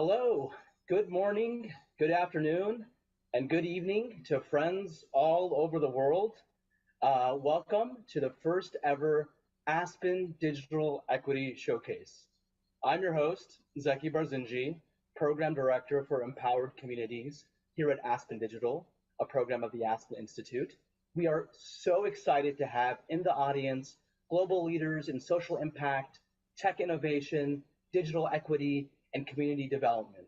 Hello, good morning, good afternoon, and good evening to friends all over the world. Welcome to the first ever Aspen Digital Equity Showcase. I'm your host, Zeki Barzinji, Program Director for Empowered Communities here at Aspen Digital, a program of the Aspen Institute. We are so excited to have in the audience global leaders in social impact, tech innovation, digital equity, and community development.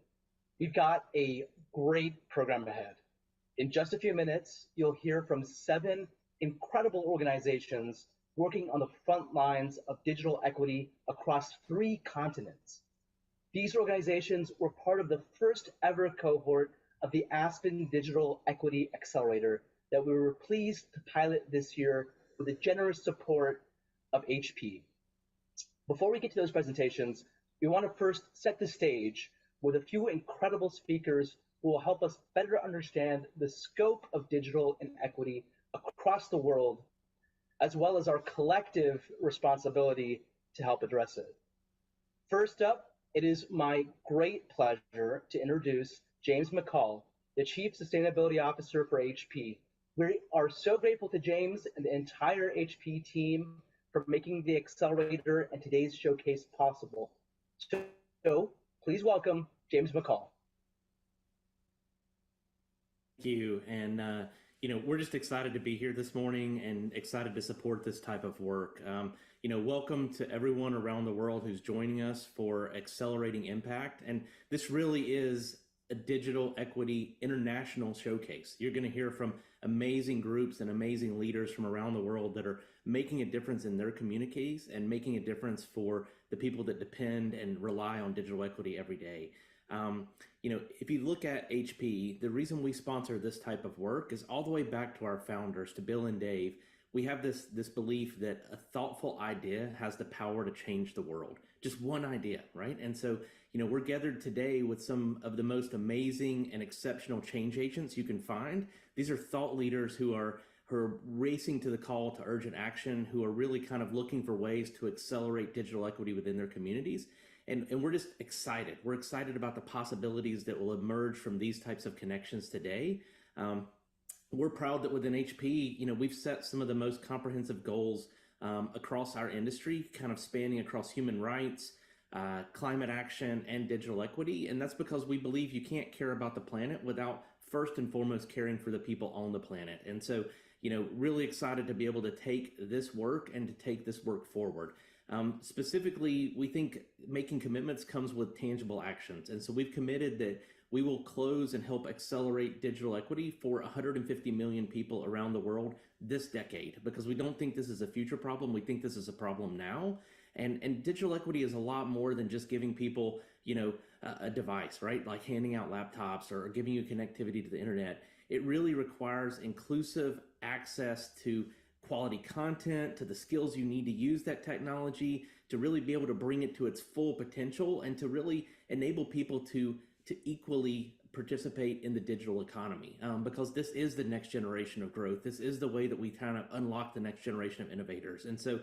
We've got a great program ahead. In just a few minutes, you'll hear from 7 incredible organizations working on the front lines of digital equity across 3 continents. These organizations were part of the first ever cohort of the Aspen Digital Equity Accelerator that we were pleased to pilot this year with the generous support of HP. Before we get to those presentations, we want to first set the stage with a few incredible speakers who will help us better understand the scope of digital inequity across the world, as well as our collective responsibility to help address it. First up, it is my great pleasure to introduce James Mccall, the Chief Sustainability Officer for HP. We are so grateful to James and the entire HP team for making the accelerator and today's showcase possible. So please welcome James Mccall. Thank you. And, we're just excited to be here this morning and excited to support this type of work. Welcome to everyone around the world who's joining us for Accelerating Impact. And this really is a digital equity international showcase. You're going to hear from amazing groups and amazing leaders from around the world that are making a difference in their communities and making a difference for the people that depend and rely on digital equity every day. If you look at HP, the reason we sponsor this type of work is all the way back to our founders, to Bill and Dave. We have this belief that a thoughtful idea has the power to change the world. Just one idea, right? And so, we're gathered today with some of the most amazing and exceptional change agents you can find. These are thought leaders who are racing to the call to urgent action, who are really kind of looking for ways to accelerate digital equity within their communities. And we're just excited. We're excited about the possibilities that will emerge from these types of connections today. We're proud that within HP, we've set some of the most comprehensive goals across our industry, kind of spanning across human rights, climate action, and digital equity. And that's because we believe you can't care about the planet without first and foremost caring for the people on the planet. And so, really excited to be able to take this work and to take this work forward. Specifically, we think making commitments comes with tangible actions. And so we've committed that we will close and help accelerate digital equity for 150 million people around the world this decade, because we don't think this is a future problem. We think this is a problem now. And digital equity is a lot more than just giving people, a device, right? Like handing out laptops or giving you connectivity to the internet. It really requires inclusive access to quality content, to the skills you need to use that technology, to really be able to bring it to its full potential and to really enable people to equally participate in the digital economy, because this is the next generation of growth. This is the way that we kind of unlock the next generation of innovators. And so,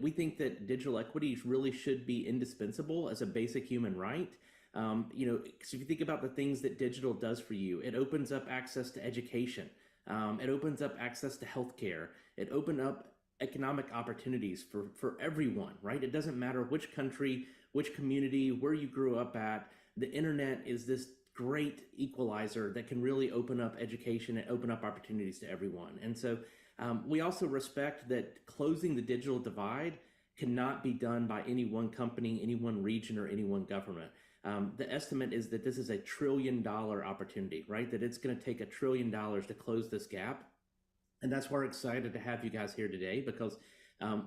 we think that digital equity really should be indispensable as a basic human right. So if you think about the things that digital does for you, it opens up access to education. It opens up access to healthcare. It opens up economic opportunities for everyone, right? It doesn't matter which country, which community, where you grew up at. The internet is this great equalizer that can really open up education and open up opportunities to everyone. And so we also respect that closing the digital divide cannot be done by any one company, any one region, or any one government. The estimate is that this is a $1 trillion opportunity, right? That it's going to take $1 trillion to close this gap. And that's why we're excited to have you guys here today, because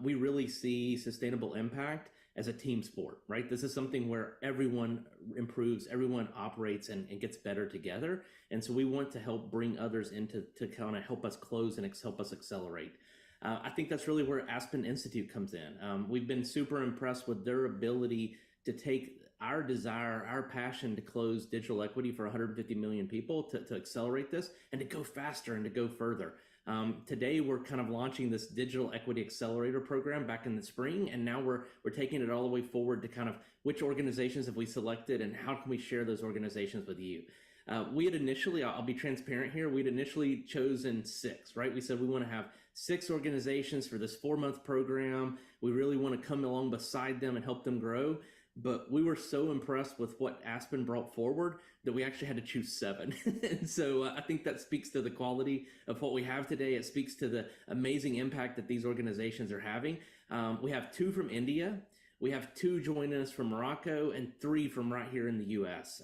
we really see sustainable impact as a team sport, right? This is something where everyone improves, everyone operates and gets better together. And so we want to help bring others into to kind of help us close and help us accelerate. I think that's really where Aspen Institute comes in. We've been super impressed with their ability to take our desire, our passion to close digital equity for 150 million people, to accelerate this and to go faster and to go further. Today, we're kind of launching this Digital Equity Accelerator program back in the spring, and now we're taking it all the way forward to kind of which organizations have we selected and how can we share those organizations with you. We had initially, I'll be transparent here, we'd initially chosen 6, right? We said we want to have 6 organizations for this 4-month program. We really want to come along beside them and help them grow. But we were so impressed with what Aspen brought forward that we actually had to choose 7. And so I think that speaks to the quality of what we have today. It speaks to the amazing impact that these organizations are having. We have 2 from India. We have 2 joining us from Morocco and 3 from right here in the US.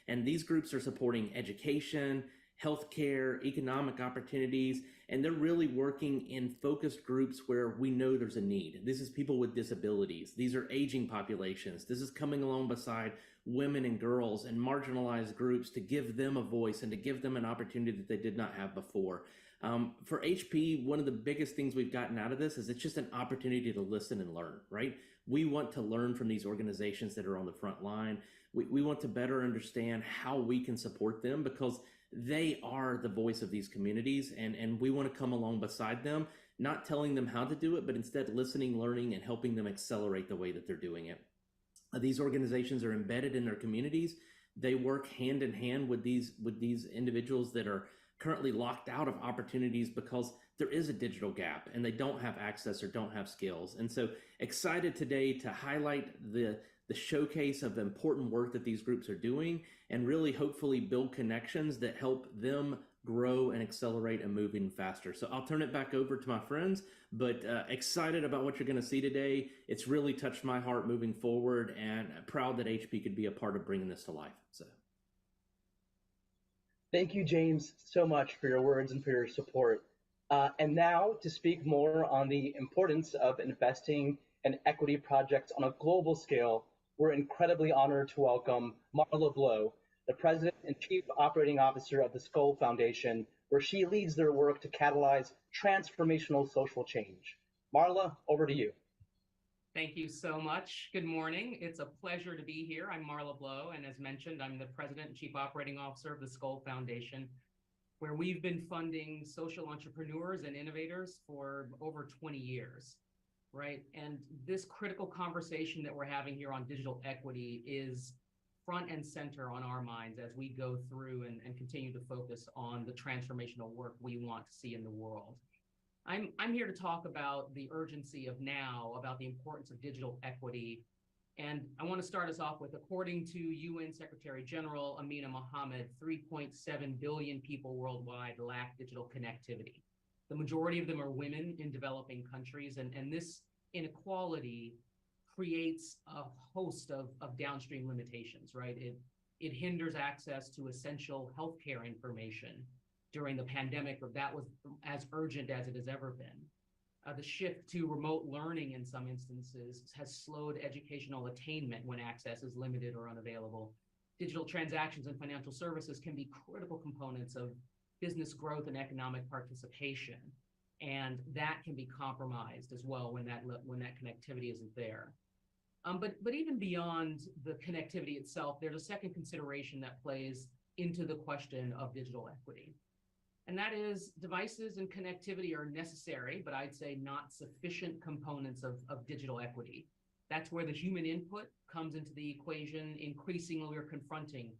And these groups are supporting education, healthcare, economic opportunities, and they're really working in focused groups where we know there's a need. This is people with disabilities. These are aging populations. This is coming along beside women and girls and marginalized groups to give them a voice and to give them an opportunity that they did not have before. For HP, one of the biggest things we've gotten out of this is it's just an opportunity to listen and learn, right? We want to learn from these organizations that are on the front line. We want to better understand how we can support them because they are the voice of these communities, and we want to come along beside them, not telling them how to do it, but instead listening, learning, and helping them accelerate the way that they're doing it. These organizations are embedded in their communities. They work hand in hand with these individuals that are currently locked out of opportunities because there is a digital gap and they don't have access or don't have skills. And so excited today to highlight the showcase of the important work that these groups are doing and really hopefully build connections that help them grow and accelerate and move even faster. So I'll turn it back over to my friends, but excited about what you're going to see today. It's really touched my heart moving forward and proud that HP could be a part of bringing this to life. So. Thank you, James, so much for your words and for your support. And now to speak more on the importance of investing in equity projects on a global scale, we're incredibly honored to welcome Marla Blow, the President and Chief Operating Officer of the Skull Foundation, where she leads their work to catalyze transformational social change. Marla, over to you. Thank you so much. Good morning. It's a pleasure to be here. I'm Marla Blow, and as mentioned, I'm the President and Chief Operating Officer of the Skull Foundation, where we've been funding social entrepreneurs and innovators for over 20 years, right? And this critical conversation that we're having here on digital equity is front and center on our minds as we go through and continue to focus on the transformational work we want to see in the world. I'm here to talk about the urgency of now, about the importance of digital equity. And I want to start us off with, according to UN Secretary General Amina Mohammed, 3.7 billion people worldwide lack digital connectivity. The majority of them are women in developing countries, and this inequality creates a host of downstream limitations, right? It hinders access to essential healthcare information. During the pandemic, that was as urgent as it has ever been. The shift to remote learning in some instances has slowed educational attainment when access is limited or unavailable. Digital transactions and financial services can be critical components of business growth and economic participation, and that can be compromised as well when that connectivity isn't there. But even beyond the connectivity itself, there's a second consideration that plays into the question of digital equity. And that is, devices and connectivity are necessary, but I'd say not sufficient components of digital equity. That's where the human input comes into the equation. Increasingly, we're confronting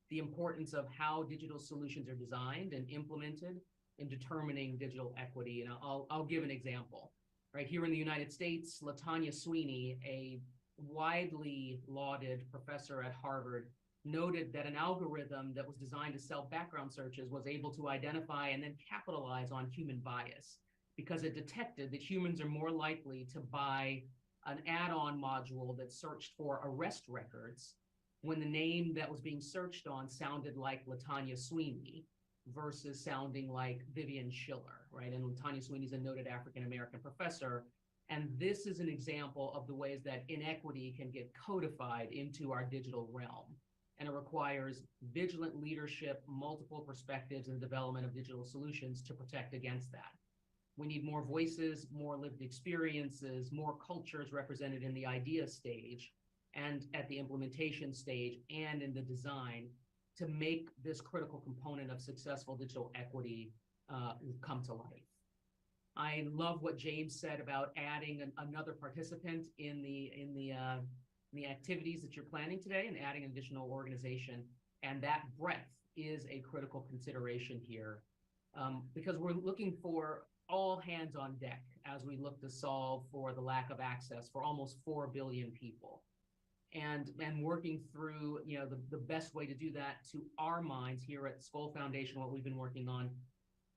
the importance of how digital solutions are designed and implemented in determining digital equity. And I'll give an example. Right here in the United States, LaTanya Sweeney, a widely lauded professor at Harvard, noted that an algorithm that was designed to sell background searches was able to identify and then capitalize on human bias because it detected that humans are more likely to buy an add-on module that searched for arrest records when the name that was being searched on sounded like LaTanya Sweeney versus sounding like Vivian Schiller, right? And LaTanya Sweeney is a noted African-American professor. And this is an example of the ways that inequity can get codified into our digital realm. And it requires vigilant leadership, multiple perspectives, and development of digital solutions to protect against that. We need more voices, more lived experiences, more cultures represented in the idea stage and at the implementation stage and in the design to make this critical component of successful digital equity come to life. I love what James said about adding another participant in the activities that you're planning today and adding an additional organization. And that breadth is a critical consideration here, because we're looking for all hands on deck as we look to solve for the lack of access for almost 4 billion people. And working through, the best way to do that, to our minds here at Skoll Foundation, what we've been working on,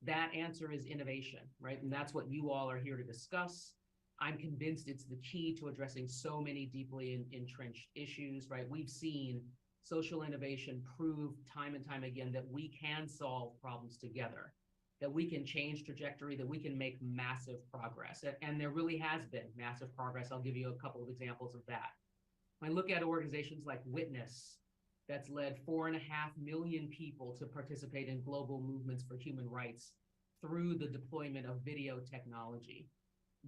that answer is innovation, right? And that's what you all are here to discuss. I'm convinced it's the key to addressing so many deeply entrenched issues, right? We've seen social innovation prove time and time again that we can solve problems together, that we can change trajectory, that we can make massive progress. And there really has been massive progress. I'll give you a couple of examples of that. When I look at organizations like Witness, that's led 4.5 million people to participate in global movements for human rights through the deployment of video technology.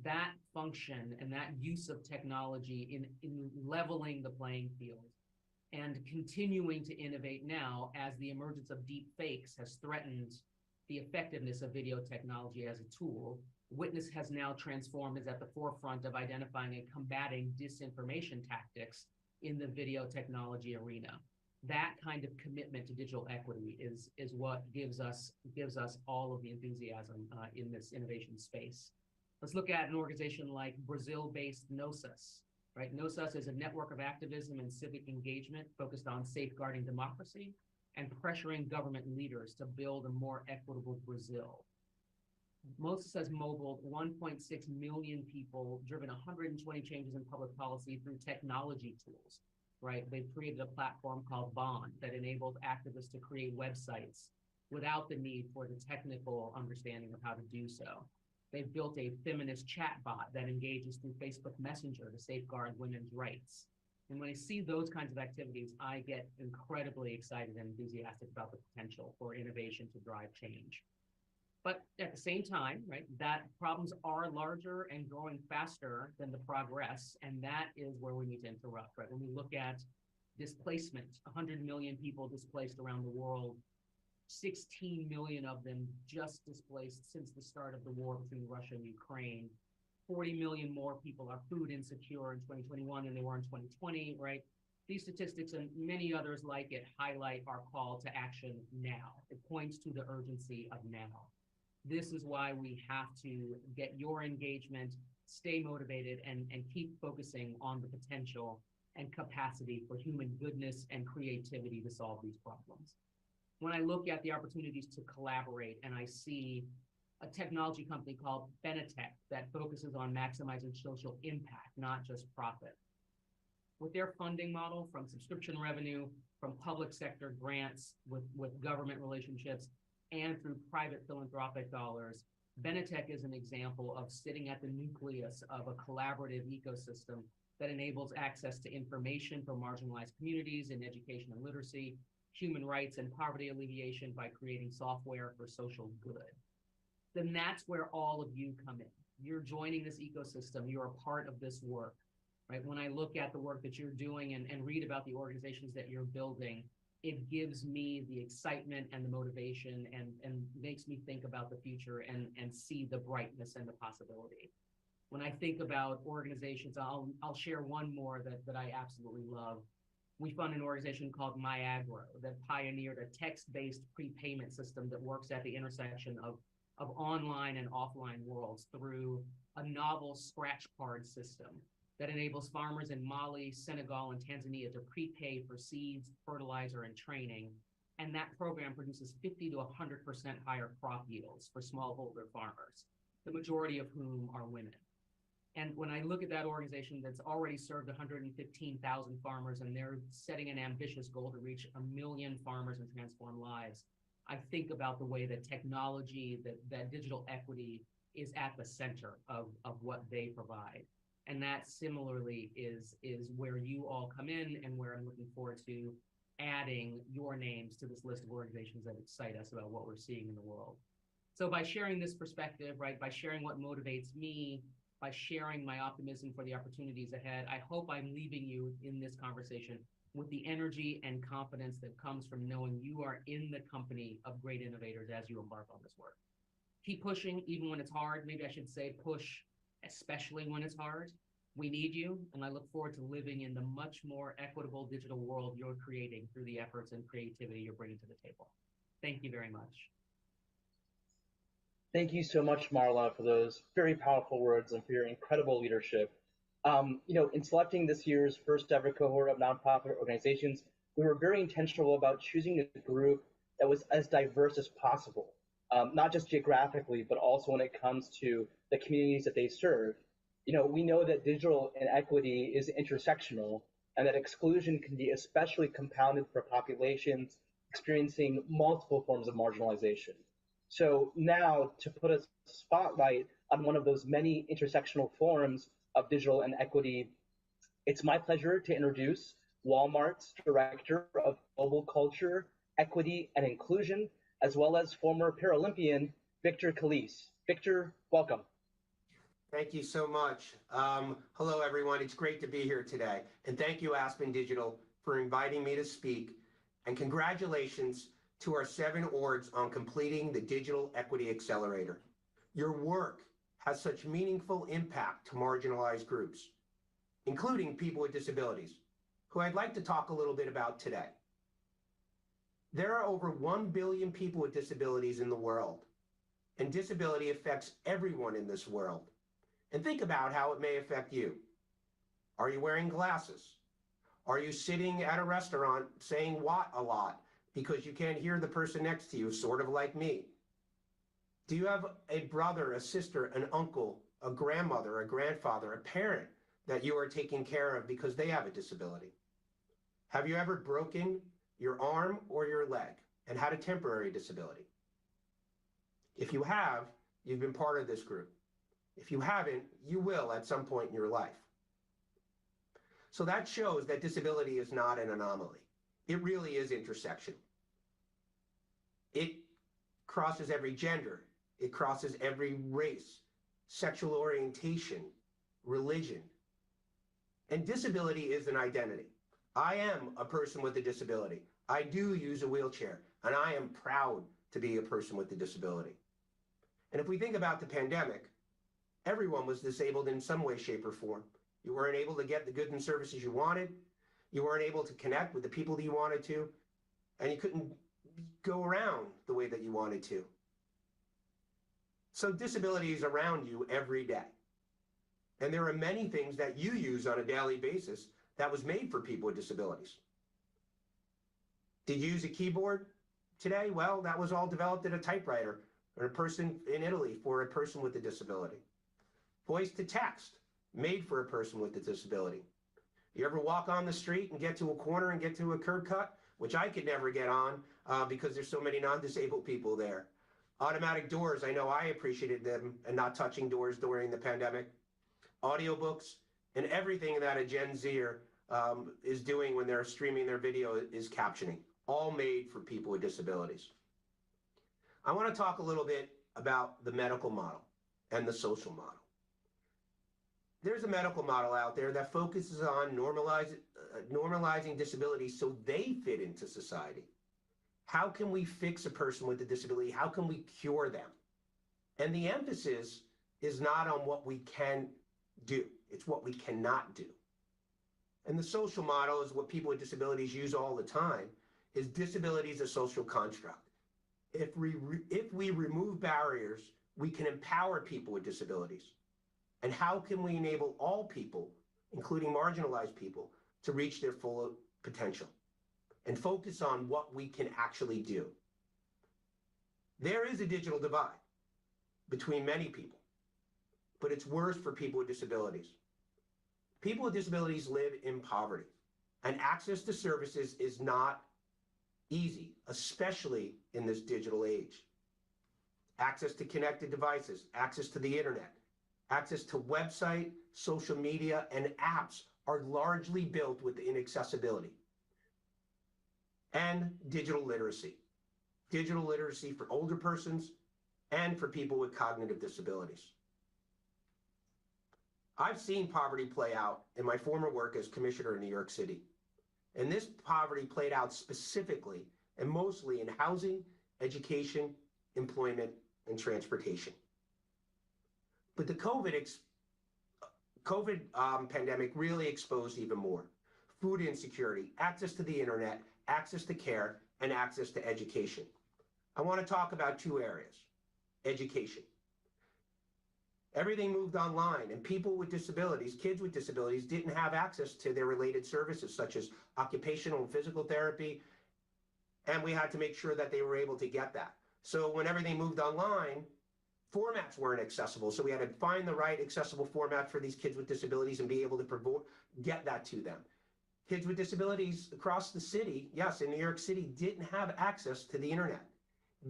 That function and that use of technology in leveling the playing field and continuing to innovate now as the emergence of deep fakes has threatened the effectiveness of video technology as a tool. Witness has now transformed, is at the forefront of identifying and combating disinformation tactics in the video technology arena. That kind of commitment to digital equity is what gives us all of the enthusiasm in this innovation space. Let's look at an organization like Brazil-based Nosas, right? Nosas is a network of activism and civic engagement focused on safeguarding democracy and pressuring government leaders to build a more equitable Brazil. Nosas has mobilized 1.6 million people, driven 120 changes in public policy through technology tools, right? They've created a platform called Bond that enables activists to create websites without the need for the technical understanding of how to do so. They've built a feminist chatbot that engages through Facebook Messenger to safeguard women's rights. And when I see those kinds of activities, I get incredibly excited and enthusiastic about the potential for innovation to drive change. But at the same time, right, that problems are larger and growing faster than the progress, and that is where we need to interrupt, right? When we look at displacement, 100 million people displaced around the world, 16 million of them just displaced since the start of the war between Russia and Ukraine. 40 million more people are food insecure in 2021 than they were in 2020, right? These statistics and many others like it highlight our call to action now. It points to the urgency of now. This is why we have to get your engagement, stay motivated, and keep focusing on the potential and capacity for human goodness and creativity to solve these problems. When I look at the opportunities to collaborate and I see a technology company called Venita that focuses on maximizing social impact, not just profit. With their funding model from subscription revenue, from public sector grants with government relationships, and through private philanthropic dollars, Venita is an example of sitting at the nucleus of a collaborative ecosystem that enables access to information for marginalized communities in education and literacy, human rights and poverty alleviation by creating software for social good. Then that's where all of you come in. You're joining this ecosystem, you're a part of this work, right? When I look at the work that you're doing and read about the organizations that you're building, it gives me the excitement and the motivation and makes me think about the future and see the brightness and the possibility. When I think about organizations, I'll share one more that I absolutely love. We fund an organization called MyAgro that pioneered a text-based prepayment system that works at the intersection of online and offline worlds through a novel scratch card system that enables farmers in Mali, Senegal, and Tanzania to prepay for seeds, fertilizer, and training. And that program produces 50 to 100% higher crop yields for smallholder farmers, the majority of whom are women. And when I look at that organization that's already served 115,000 farmers, and they're setting an ambitious goal to reach 1 million farmers and transform lives, I think about the way that technology, that digital equity is at the center of what they provide. And that similarly is where you all come in and where I'm looking forward to adding your names to this list of organizations that excite us about what we're seeing in the world. So by sharing this perspective, right, by sharing what motivates me, by sharing my optimism for the opportunities ahead, I hope I'm leaving you in this conversation with the energy and confidence that comes from knowing you are in the company of great innovators as you embark on this work. keep pushing even when it's hard. Maybe I should say push, especially when it's hard. We need you, and I look forward to living in the much more equitable digital world you're creating through the efforts and creativity you're bringing to the table. Thank you very much. Thank you so much, Marla, for those very powerful words and for your incredible leadership. In selecting this year's first ever cohort of nonprofit organizations, we were very intentional about choosing a group that was as diverse as possible, not just geographically, but also when it comes to the communities that they serve. We know that digital inequity is intersectional and that exclusion can be especially compounded for populations experiencing multiple forms of marginalization. So now, to put a spotlight on one of those many intersectional forms of digital inequity, it's my pleasure to introduce Walmart's Director of Global Culture, Equity, and Inclusion, as well as former Paralympian Victor Calise. Victor, welcome. Thank you so much. Hello, everyone. It's great to be here today. And thank you, Aspen Digital, for inviting me to speak. And congratulations to our 7 orgs on completing the Digital Equity Accelerator. Your work has such meaningful impact to marginalized groups, including people with disabilities, who I'd like to talk a little bit about today. There are over 1 billion people with disabilities in the world, and disability affects everyone in this world. And think about how it may affect you. Are you wearing glasses? Are you sitting at a restaurant saying "what" a lot because you can't hear the person next to you, sort of like me? Do you have a brother, a sister, an uncle, a grandmother, a grandfather, a parent that you are taking care of because they have a disability? Have you ever broken your arm or your leg and had a temporary disability? If you have, you've been part of this group. If you haven't, you will at some point in your life. So that shows that disability is not an anomaly. It really is intersectional. It crosses every gender. It crosses every race, sexual orientation, religion. And disability is an identity. I am a person with a disability. I do use a wheelchair, and I am proud to be a person with a disability. And if we think about the pandemic, everyone was disabled in some way, shape, or form. You weren't able to get the goods and services you wanted. You weren't able to connect with the people that you wanted to, and you couldn't go around the way that you wanted to. So disability is around you every day. And there are many things that you use on a daily basis that was made for people with disabilities. Did you use a keyboard today? Well, that was all developed in a typewriter or a person in Italy for a person with a disability. Voice to text, made for a person with a disability. You ever walk on the street and get to a corner and get to a curb cut, which I could never get on because there's so many non-disabled people there. Automatic doors, I know I appreciated them and not touching doors during the pandemic. Audiobooks, and everything that a Gen Zer is doing when they're streaming their video is captioning, all made for people with disabilities. I want to talk a little bit about the medical model and the social model. There's a medical model out there that focuses on normalizing disabilities so they fit into society. How can we fix a person with a disability? How can we cure them? And the emphasis is not on what we can do, it's what we cannot do. And the social model is what people with disabilities use all the time, is disability is a social construct. If we remove barriers, we can empower people with disabilities. And how can we enable all people, including marginalized people, to reach their full potential and focus on what we can actually do? There is a digital divide between many people, but it's worse for people with disabilities. People with disabilities live in poverty, and access to services is not easy, especially in this digital age. Access to connected devices, access to the internet, access to website, social media, and apps are largely built with inaccessibility. And digital literacy for older persons and for people with cognitive disabilities. I've seen poverty play out in my former work as commissioner in New York City. And this poverty played out specifically and mostly in housing, education, employment, and transportation. But the COVID pandemic really exposed even more. Food insecurity, access to the internet, access to care, and access to education. I want to talk about two areas. Education. Everything moved online, and people with disabilities, kids with disabilities, didn't have access to their related services such as occupational and physical therapy, and we had to make sure that they were able to get that. So when everything moved online, formats weren't accessible, so we had to find the right accessible format for these kids with disabilities and be able to get that to them. Kids with disabilities across the city, yes, in New York City, didn't have access to the internet,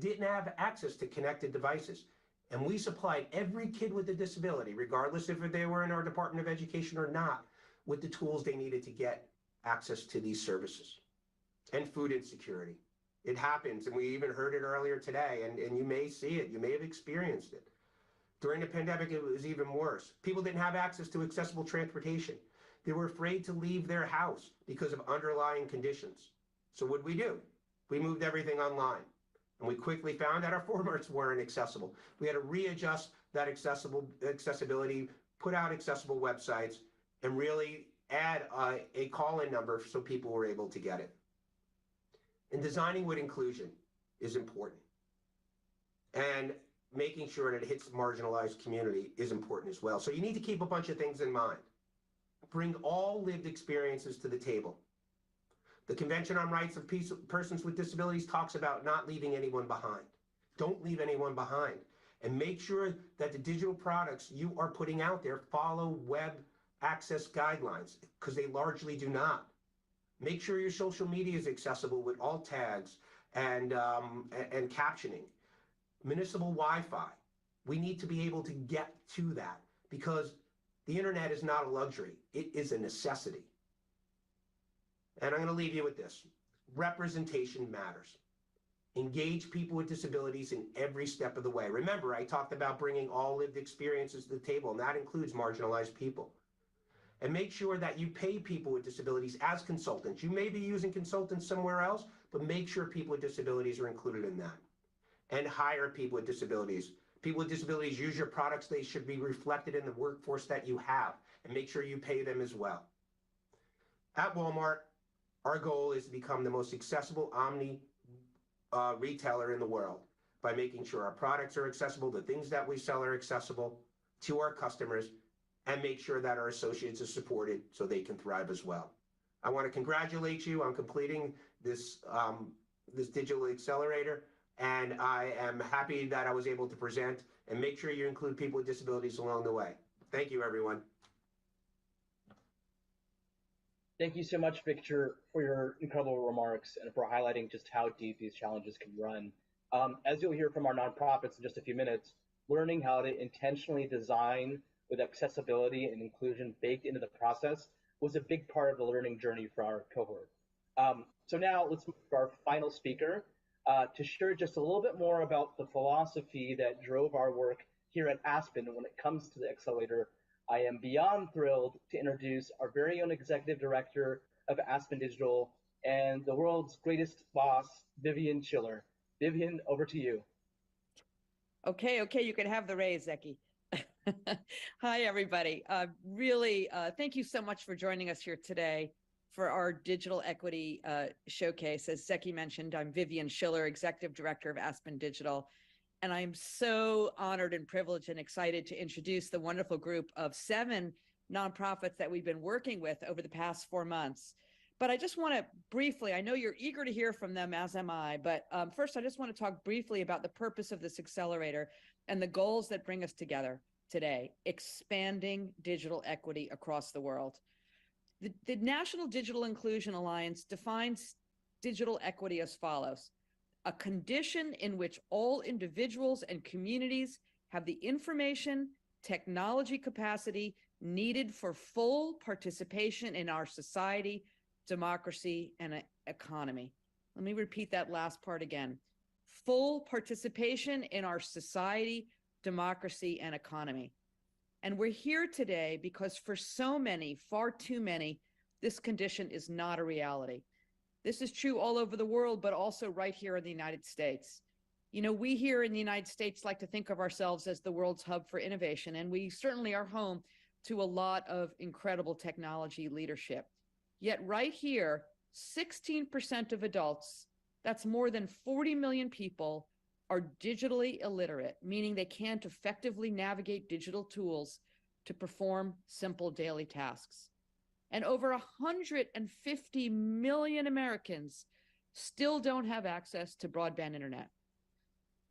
didn't have access to connected devices. And we supplied every kid with a disability, regardless if they were in our Department of Education or not, with the tools they needed to get access to these services. And food insecurity. It happens, and we even heard it earlier today, and you may see it, you may have experienced it. During the pandemic, it was even worse. People didn't have access to accessible transportation. They were afraid to leave their house because of underlying conditions. So what did we do? We moved everything online. And we quickly found that our formats weren't accessible. We had to readjust that accessibility, put out accessible websites, and really add a call-in number so people were able to get it. And designing with inclusion is important. And making sure that it hits the marginalized community is important as well. So you need to keep a bunch of things in mind. Bring all lived experiences to the table. The Convention on Rights of Persons with Disabilities talks about not leaving anyone behind. Don't leave anyone behind. And make sure that the digital products you are putting out there follow web access guidelines, because they largely do not. Make sure your social media is accessible with alt tags and captioning. Municipal Wi-Fi. We need to be able to get to that, because the internet is not a luxury. It is a necessity. And I'm going to leave you with this. Representation matters. Engage people with disabilities in every step of the way. Remember, I talked about bringing all lived experiences to the table, and that includes marginalized people. And make sure that you pay people with disabilities as consultants. You may be using consultants somewhere else, but make sure people with disabilities are included in that. And hire people with disabilities. People with disabilities use your products. They should be reflected in the workforce that you have, and make sure you pay them as well. At Walmart, our goal is to become the most accessible omni retailer in the world by making sure our products are accessible, the things that we sell are accessible to our customers, and make sure that our associates are supported so they can thrive as well. I want to congratulate you on completing this, this Digital Accelerator, and I am happy that I was able to present, and make sure you include people with disabilities along the way. Thank you, everyone. Thank you so much, Victor, for your incredible remarks and for highlighting just how deep these challenges can run. As you'll hear from our nonprofits in just a few minutes, learning how to intentionally design with accessibility and inclusion baked into the process was a big part of the learning journey for our cohort. So now let's move to our final speaker to share just a little bit more about the philosophy that drove our work here at Aspen when it comes to the accelerator. I am beyond thrilled to introduce our very own executive director of Aspen Digital and the world's greatest boss, Vivian Schiller. Vivian, over to you. Okay, you can have the raise, Zeki. Hi, everybody. Really, thank you so much for joining us here today for our Digital Equity Showcase. As Zeki mentioned, I'm Vivian Schiller, Executive Director of Aspen Digital. And I'm so honored and privileged and excited to introduce the wonderful group of 7 nonprofits that we've been working with over the past 4 months. But I just want to briefly, I know you're eager to hear from them, as am I, but first I just want to talk briefly about the purpose of this accelerator and the goals that bring us together today, expanding digital equity across the world. The National Digital Inclusion Alliance defines digital equity as follows: a condition in which all individuals and communities have the information, technology capacity needed for full participation in our society, democracy, and economy. Let me repeat that last part again. Full participation in our society, democracy, and economy. And we're here today because for so many, far too many, this condition is not a reality. This is true all over the world, but also right here in the United States. You know, we here in the United States like to think of ourselves as the world's hub for innovation, and we certainly are home to a lot of incredible technology leadership. Yet right here, 16% of adults, that's more than 40 million people, are digitally illiterate, meaning they can't effectively navigate digital tools to perform simple daily tasks. And over 150 million Americans still don't have access to broadband internet.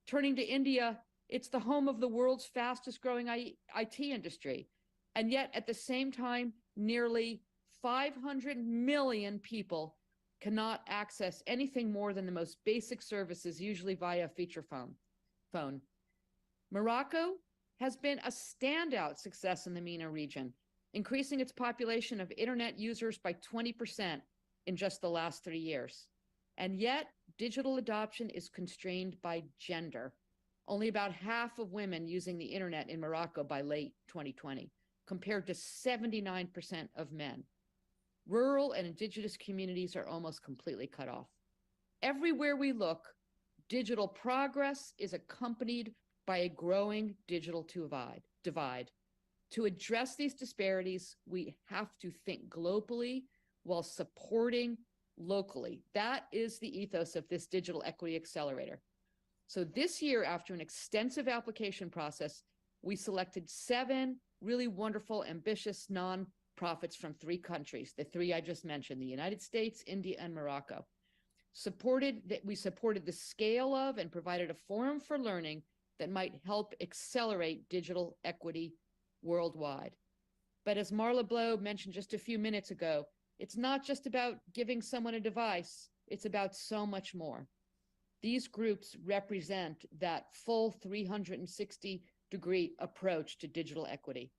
Turning to India, it's the home of the world's fastest growing IT industry. And yet at the same time, nearly 500 million people cannot access anything more than the most basic services, usually via feature phone. Morocco has been a standout success in the MENA region, increasing its population of internet users by 20% in just the last 3 years. And yet, digital adoption is constrained by gender. Only about half of women using the internet in Morocco by late 2020, compared to 79% of men. Rural and indigenous communities are almost completely cut off. Everywhere we look, digital progress is accompanied by a growing digital divide. To address these disparities, we have to think globally while supporting locally. That is the ethos of this Digital Equity Accelerator. So this year, after an extensive application process, we selected 7 really wonderful, ambitious nonprofits from 3 countries, the 3 I just mentioned, the United States, India, and Morocco. We supported the scale of and provided a forum for learning that might help accelerate digital equity worldwide. But as Marla Blow mentioned just a few minutes ago, it's not just about giving someone a device, it's about so much more. These groups represent that full 360-degree approach to digital equity.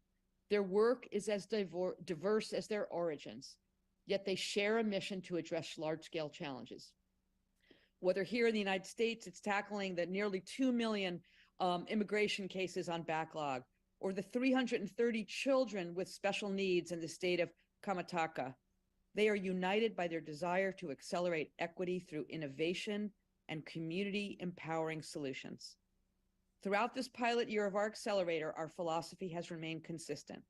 Their work is as diverse as their origins, yet they share a mission to address large-scale challenges. Whether here in the United States, it's tackling the nearly 2 million immigration cases on backlog, or the 330 children with special needs in the state of Karnataka. They are united by their desire to accelerate equity through innovation and community empowering solutions. Throughout this pilot year of our accelerator, our philosophy has remained consistent.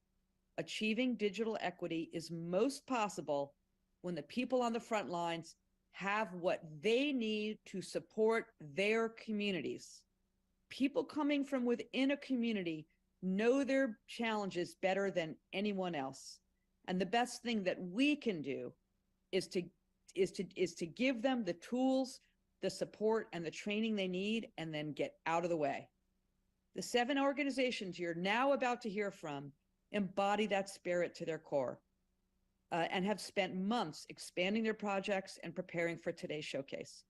Achieving digital equity is most possible when the people on the front lines have what they need to support their communities. People coming from within a community know their challenges better than anyone else. And the best thing that we can do is to give them the tools, the support, and the training they need, and then get out of the way. The 7 organizations you're now about to hear from embody that spirit to their core, and have spent months expanding their projects and preparing for today's showcase.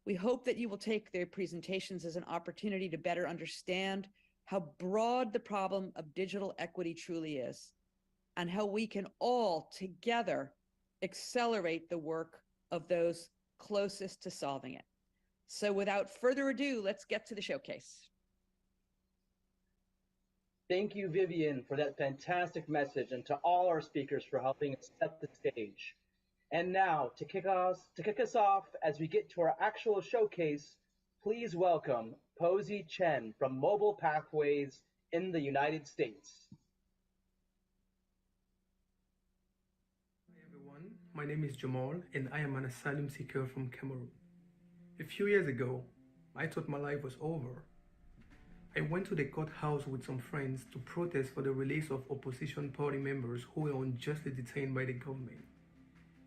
We hope that you will take their presentations as an opportunity to better understand how broad the problem of digital equity truly is, and how we can all together accelerate the work of those closest to solving it. So without further ado, let's get to the showcase. Thank you, Vivian, for that fantastic message, and to all our speakers for helping us set the stage. And now, to kick us off as we get to our actual showcase, please welcome Posey Chen from Mobile Pathways in the United States. Hi everyone, my name is Jamal and I am an asylum seeker from Cameroon. A few years ago, I thought my life was over. I went to the courthouse with some friends to protest for the release of opposition party members who were unjustly detained by the government.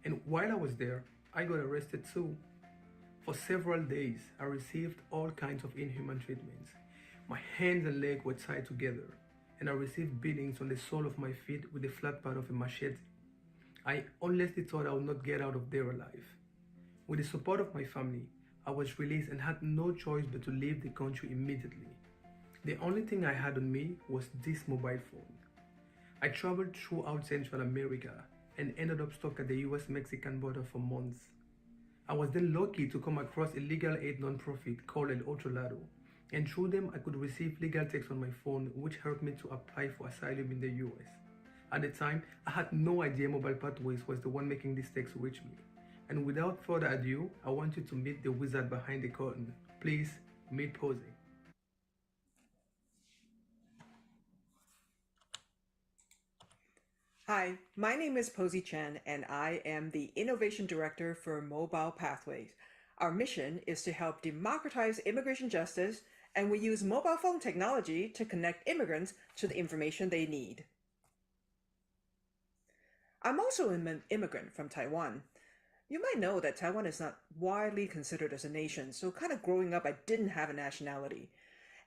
And while I was there, I got arrested too. For several days, I received all kinds of inhuman treatments. My hands and legs were tied together, and I received beatings on the sole of my feet with the flat part of a machete. I honestly thought I would not get out of there alive. With the support of my family, I was released and had no choice but to leave the country immediately. The only thing I had on me was this mobile phone. I traveled throughout Central America and ended up stuck at the US-Mexican border for months. I was then lucky to come across a legal aid nonprofit called El Otro Lado, and through them I could receive legal text on my phone which helped me to apply for asylum in the US. At the time, I had no idea Mobile Pathways was the one making this text reach me. And without further ado, I want you to meet the wizard behind the curtain. Please Meet Posey. Hi, my name is Posey Chen, and I am the Innovation Director for Mobile Pathways. Our mission is to help democratize immigration justice, and we use mobile phone technology to connect immigrants to the information they need. I'm also an immigrant from Taiwan. You might know that Taiwan is not widely considered as a nation, so kind of growing up, I didn't have a nationality.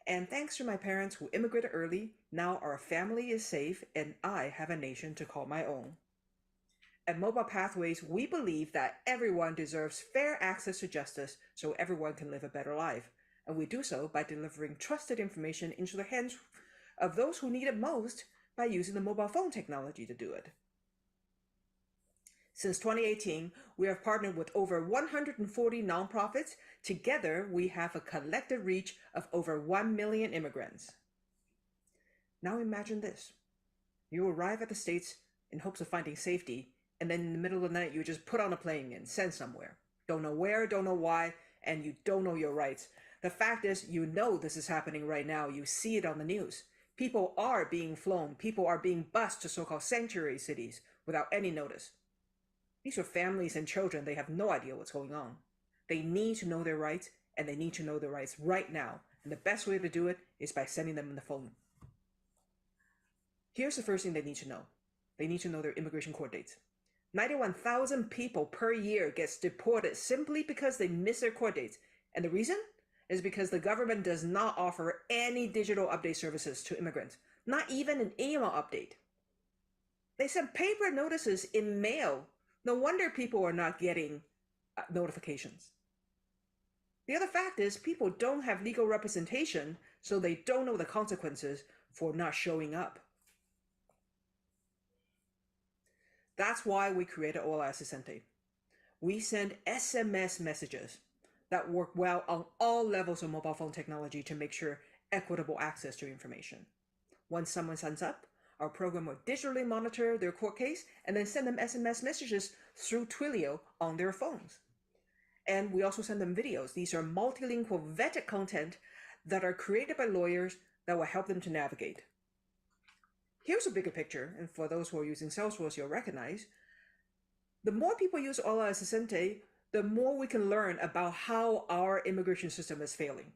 And thanks to my parents who immigrated early, now our family is safe and I have a nation to call my own. At Mobile Pathways, we believe that everyone deserves fair access to justice so everyone can live a better life. And we do so by delivering trusted information into the hands of those who need it most by using the mobile phone technology to do it. Since 2018, we have partnered with over 140 nonprofits. Together, we have a collective reach of over 1 million immigrants. Now imagine this. You arrive at the States in hopes of finding safety, and then in the middle of the night, you just put on a plane and send somewhere. Don't know where, don't know why, and you don't know your rights. The fact is, you know this is happening right now. You see it on the news. People are being flown. People are being bused to so-called sanctuary cities without any notice. These are families and children. They have no idea what's going on. They need to know their rights, and they need to know their rights right now. And the best way to do it is by sending them the phone. Here's the first thing they need to know. They need to know their immigration court dates. 91,000 people per year gets deported simply because they miss their court dates. And the reason is because the government does not offer any digital update services to immigrants, not even an email update. They send paper notices in mail. No wonder people are not getting notifications. The other fact is people don't have legal representation, so they don't know the consequences for not showing up. That's why we created Hola Asistente. We send SMS messages that work well on all levels of mobile phone technology to make sure equitable access to information. Once someone signs up, our program will digitally monitor their court case and then send them SMS messages through Twilio on their phones. And we also send them videos. These are multilingual vetted content that are created by lawyers that will help them to navigate. Here's a bigger picture, and for those who are using Salesforce, you'll recognize. The more people use Hola Asistente, the more we can learn about how our immigration system is failing.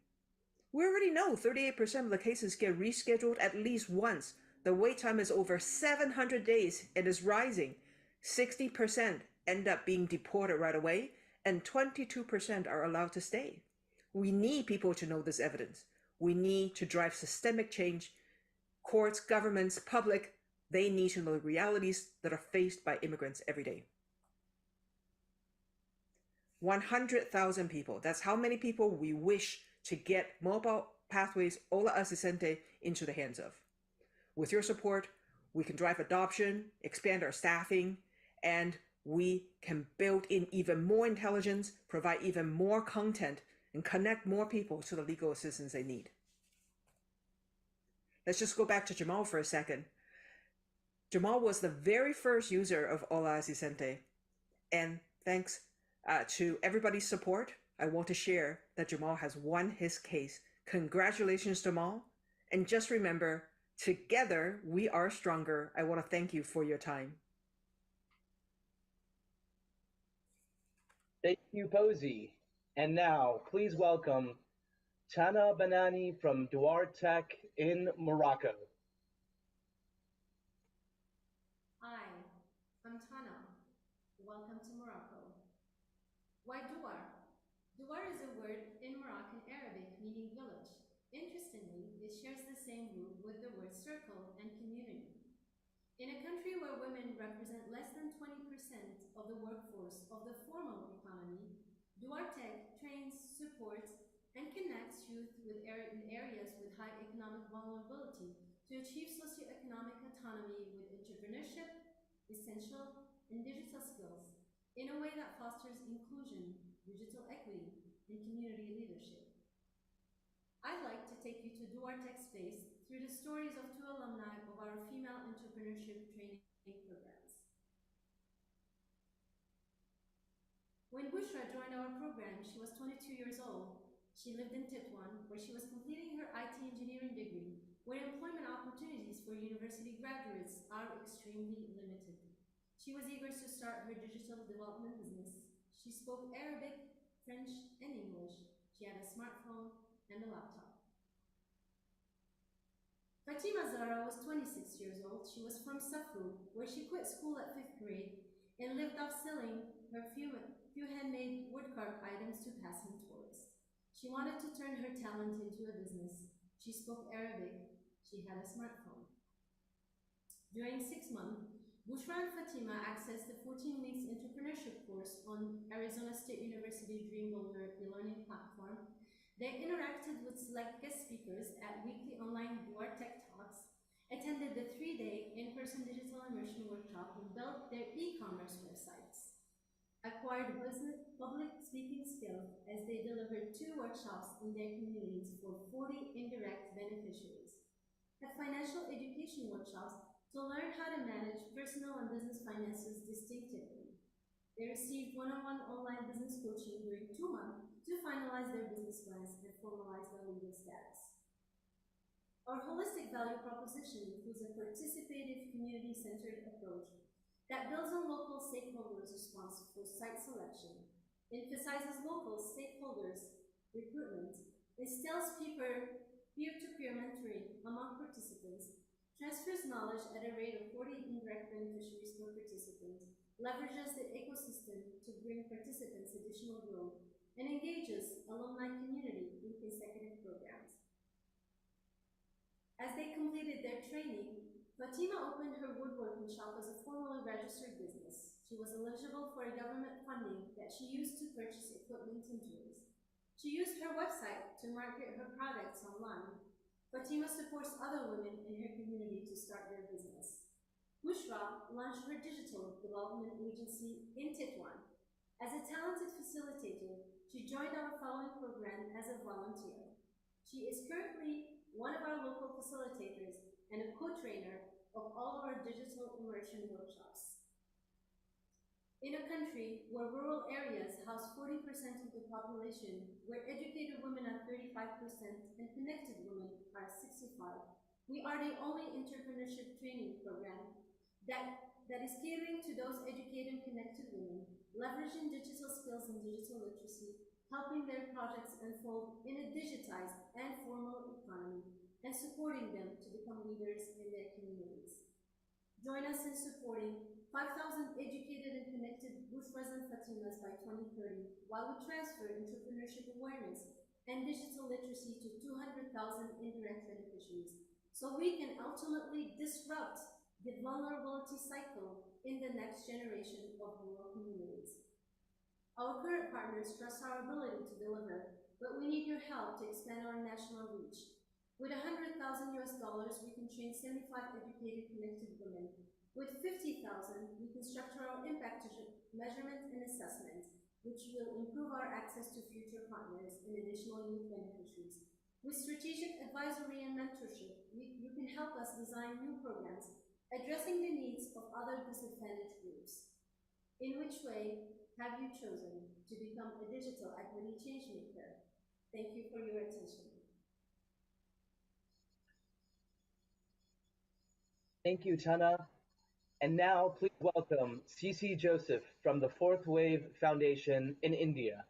We already know 38% of the cases get rescheduled at least once. The wait time is over 700 days and is rising. 60% end up being deported right away, and 22% are allowed to stay. We need people to know this evidence. We need to drive systemic change. Courts, governments, public, they need to know the realities that are faced by immigrants every day. 100,000 people. That's how many people we wish to get Mobile Pathways Hola Asistente into the hands of. With your support, we can drive adoption, expand our staffing, and we can build in even more intelligence, provide even more content, and connect more people to the legal assistance they need. Let's just go back to Jamal for a second. Jamal was the very first user of Hola Asistente, and thanks to everybody's support, I want to share that Jamal has won his case. Congratulations, Jamal. And just remember, together we are stronger. I want to thank you for your time. Thank you, Posey. And now, please welcome Tana Banani from Duar Tech in Morocco. Hi, I'm Tana. Welcome to Morocco. Why Duar? Duar is a word in Moroccan Arabic meaning village. Interestingly, it shares the same root with the word circle and community. In a country where women represent less than 20% of the workforce of the formal economy, Duar Tech trains, supports, and connects youth in areas with high economic vulnerability to achieve socioeconomic autonomy with entrepreneurship, essential, and digital skills in a way that fosters inclusion, digital equity, and community leadership. I'd like to take you to Duar Tech Space through the stories of two alumni of our female entrepreneurship training programs. When Bushra joined our program, she was 22 years old She lived in Tetuan, where she was completing her IT engineering degree, where employment opportunities for university graduates are extremely limited. She was eager to start her digital development business. She spoke Arabic, French, and English. She had a smartphone and a laptop. Fatima Zara was 26 years old. She was from Safu, where she quit school at 5th grade and lived off selling her few handmade woodcarved items to passing tourists. She wanted to turn her talent into a business. She spoke Arabic. She had a smartphone. During 6 months, Bushra and Fatima accessed the 14 weeks entrepreneurship course on Arizona State University Dream Builder e-learning platform. They interacted with select guest speakers at weekly online Duar Tech Talks, attended the 3-day in-person digital immersion workshop, and built their e-commerce websites. Acquired public speaking skills as they delivered 2 workshops in their communities for 40 indirect beneficiaries. Had financial education workshops to learn how to manage personal and business finances distinctively. They received one-on-one online business coaching during 2 months to finalize their business plans and formalize their legal status. Our holistic value proposition includes a participative, community-centered approach that builds on local stakeholders' response for site selection, emphasizes local stakeholders' recruitment, instills peer-to-peer mentoring among participants, transfers knowledge at a rate of 40 indirect beneficiaries per participant, leverages the ecosystem to bring participants additional growth, and engages alumni community in consecutive programs. As they completed their training, Fatima opened her woodworking shop as a formally registered business. She was eligible for a government funding that she used to purchase equipment and tools. She used her website to market her products online. Fatima supports other women in her community to start their business. Bushra launched her digital development agency in Tetuan. As a talented facilitator, she joined our following program as a volunteer. She is currently one of our local facilitators and a co-trainer of all of our digital immersion workshops. In a country where rural areas house 40% of the population, where educated women are 35% and connected women are 65%, we are the only entrepreneurship training program that is catering to those educated and connected women, leveraging digital skills and digital literacy, helping their projects unfold in a digitized and formal economy, and supporting them to become leaders in their communities. Join us in supporting 5,000 educated and connected Bushras and Fatimas by 2030, while we transfer entrepreneurship awareness and digital literacy to 200,000 indirect beneficiaries, so we can ultimately disrupt the vulnerability cycle in the next generation of rural communities. Our current partners trust our ability to deliver, but we need your help to expand our national reach. With $100,000 US, we can train 75 educated, connected women. With $50,000, we can structure our impact measurement and assessment, which will improve our access to future partners and additional youth beneficiaries. With strategic advisory and mentorship, you can help us design new programs addressing the needs of other disadvantaged groups. In which way have you chosen to become a digital equity changemaker? Thank you for your attention. Thank you, Tana. And now, please welcome CC Joseph from the Fourth Wave Foundation in India.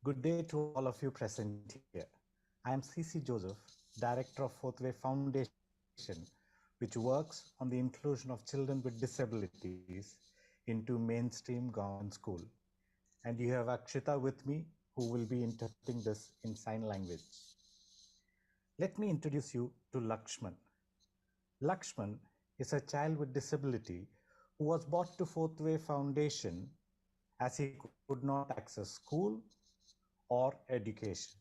Good day to all of you present here. I am CC Joseph, Director of Fourth Wave Foundation, which works on the inclusion of children with disabilities into mainstream government school. And you have Akshita with me, who will be interpreting this in sign language. Let me introduce you to Lakshman. Lakshman is a child with disability who was brought to Fourth Wave Foundation as he could not access school or education.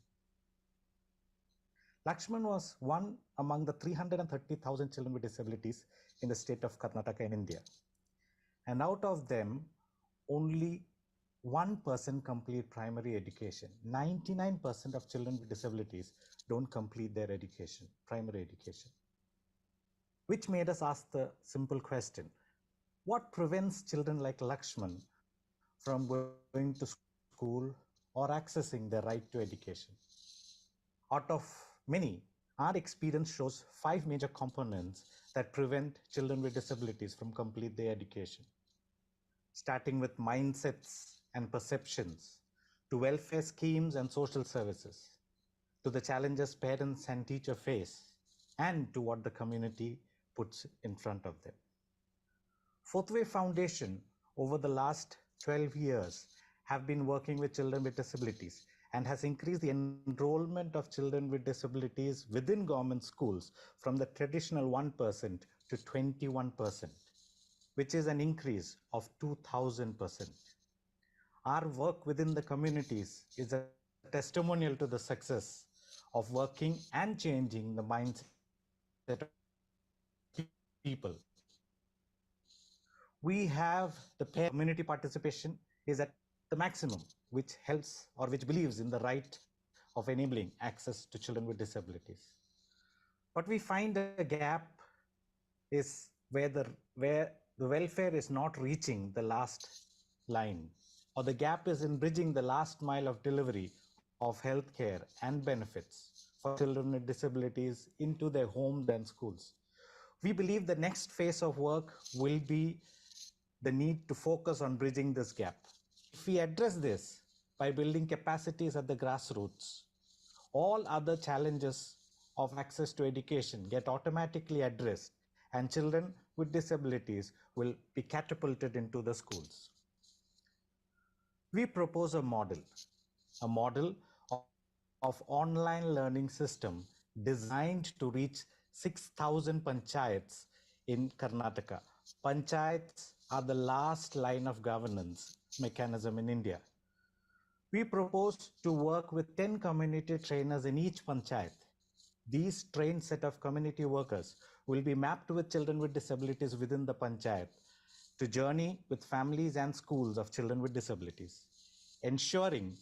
Lakshman was one among the 330,000 children with disabilities in the state of Karnataka in India. And out of them, only 1% complete primary education. 99% of children with disabilities don't complete their education, primary education. which made us ask the simple question: what prevents children like Lakshman from going to school or accessing their right to education? Out of many, our experience shows 5 major components that prevent children with disabilities from complete their education. Starting with mindsets and perceptions, to welfare schemes and social services, to the challenges parents and teachers face, and to what the community puts in front of them. Fourth Way Foundation, over the last 12 years, have been working with children with disabilities and has increased the enrollment of children with disabilities within government schools from the traditional 1% to 21%, which is an increase of 2000%. Our work within the communities is a testimonial to the success of working and changing the mindset of people. We have the community participation is at the maximum, which helps or which believes in the right of enabling access to children with disabilities. But we find a gap is where the welfare is not reaching the last line, or the gap is in bridging the last mile of delivery of healthcare and benefits for children with disabilities into their homes and schools. We believe the next phase of work will be the need to focus on bridging this gap. If we address this by building capacities at the grassroots, all other challenges of access to education get automatically addressed, and children with disabilities will be catapulted into the schools. We propose a model of online learning system designed to reach 6,000 panchayats in Karnataka. Panchayats are the last line of governance mechanism in India. We propose to work with 10 community trainers in each panchayat. These trained set of community workers will be mapped with children with disabilities within the panchayat to journey with families and schools of children with disabilities, ensuring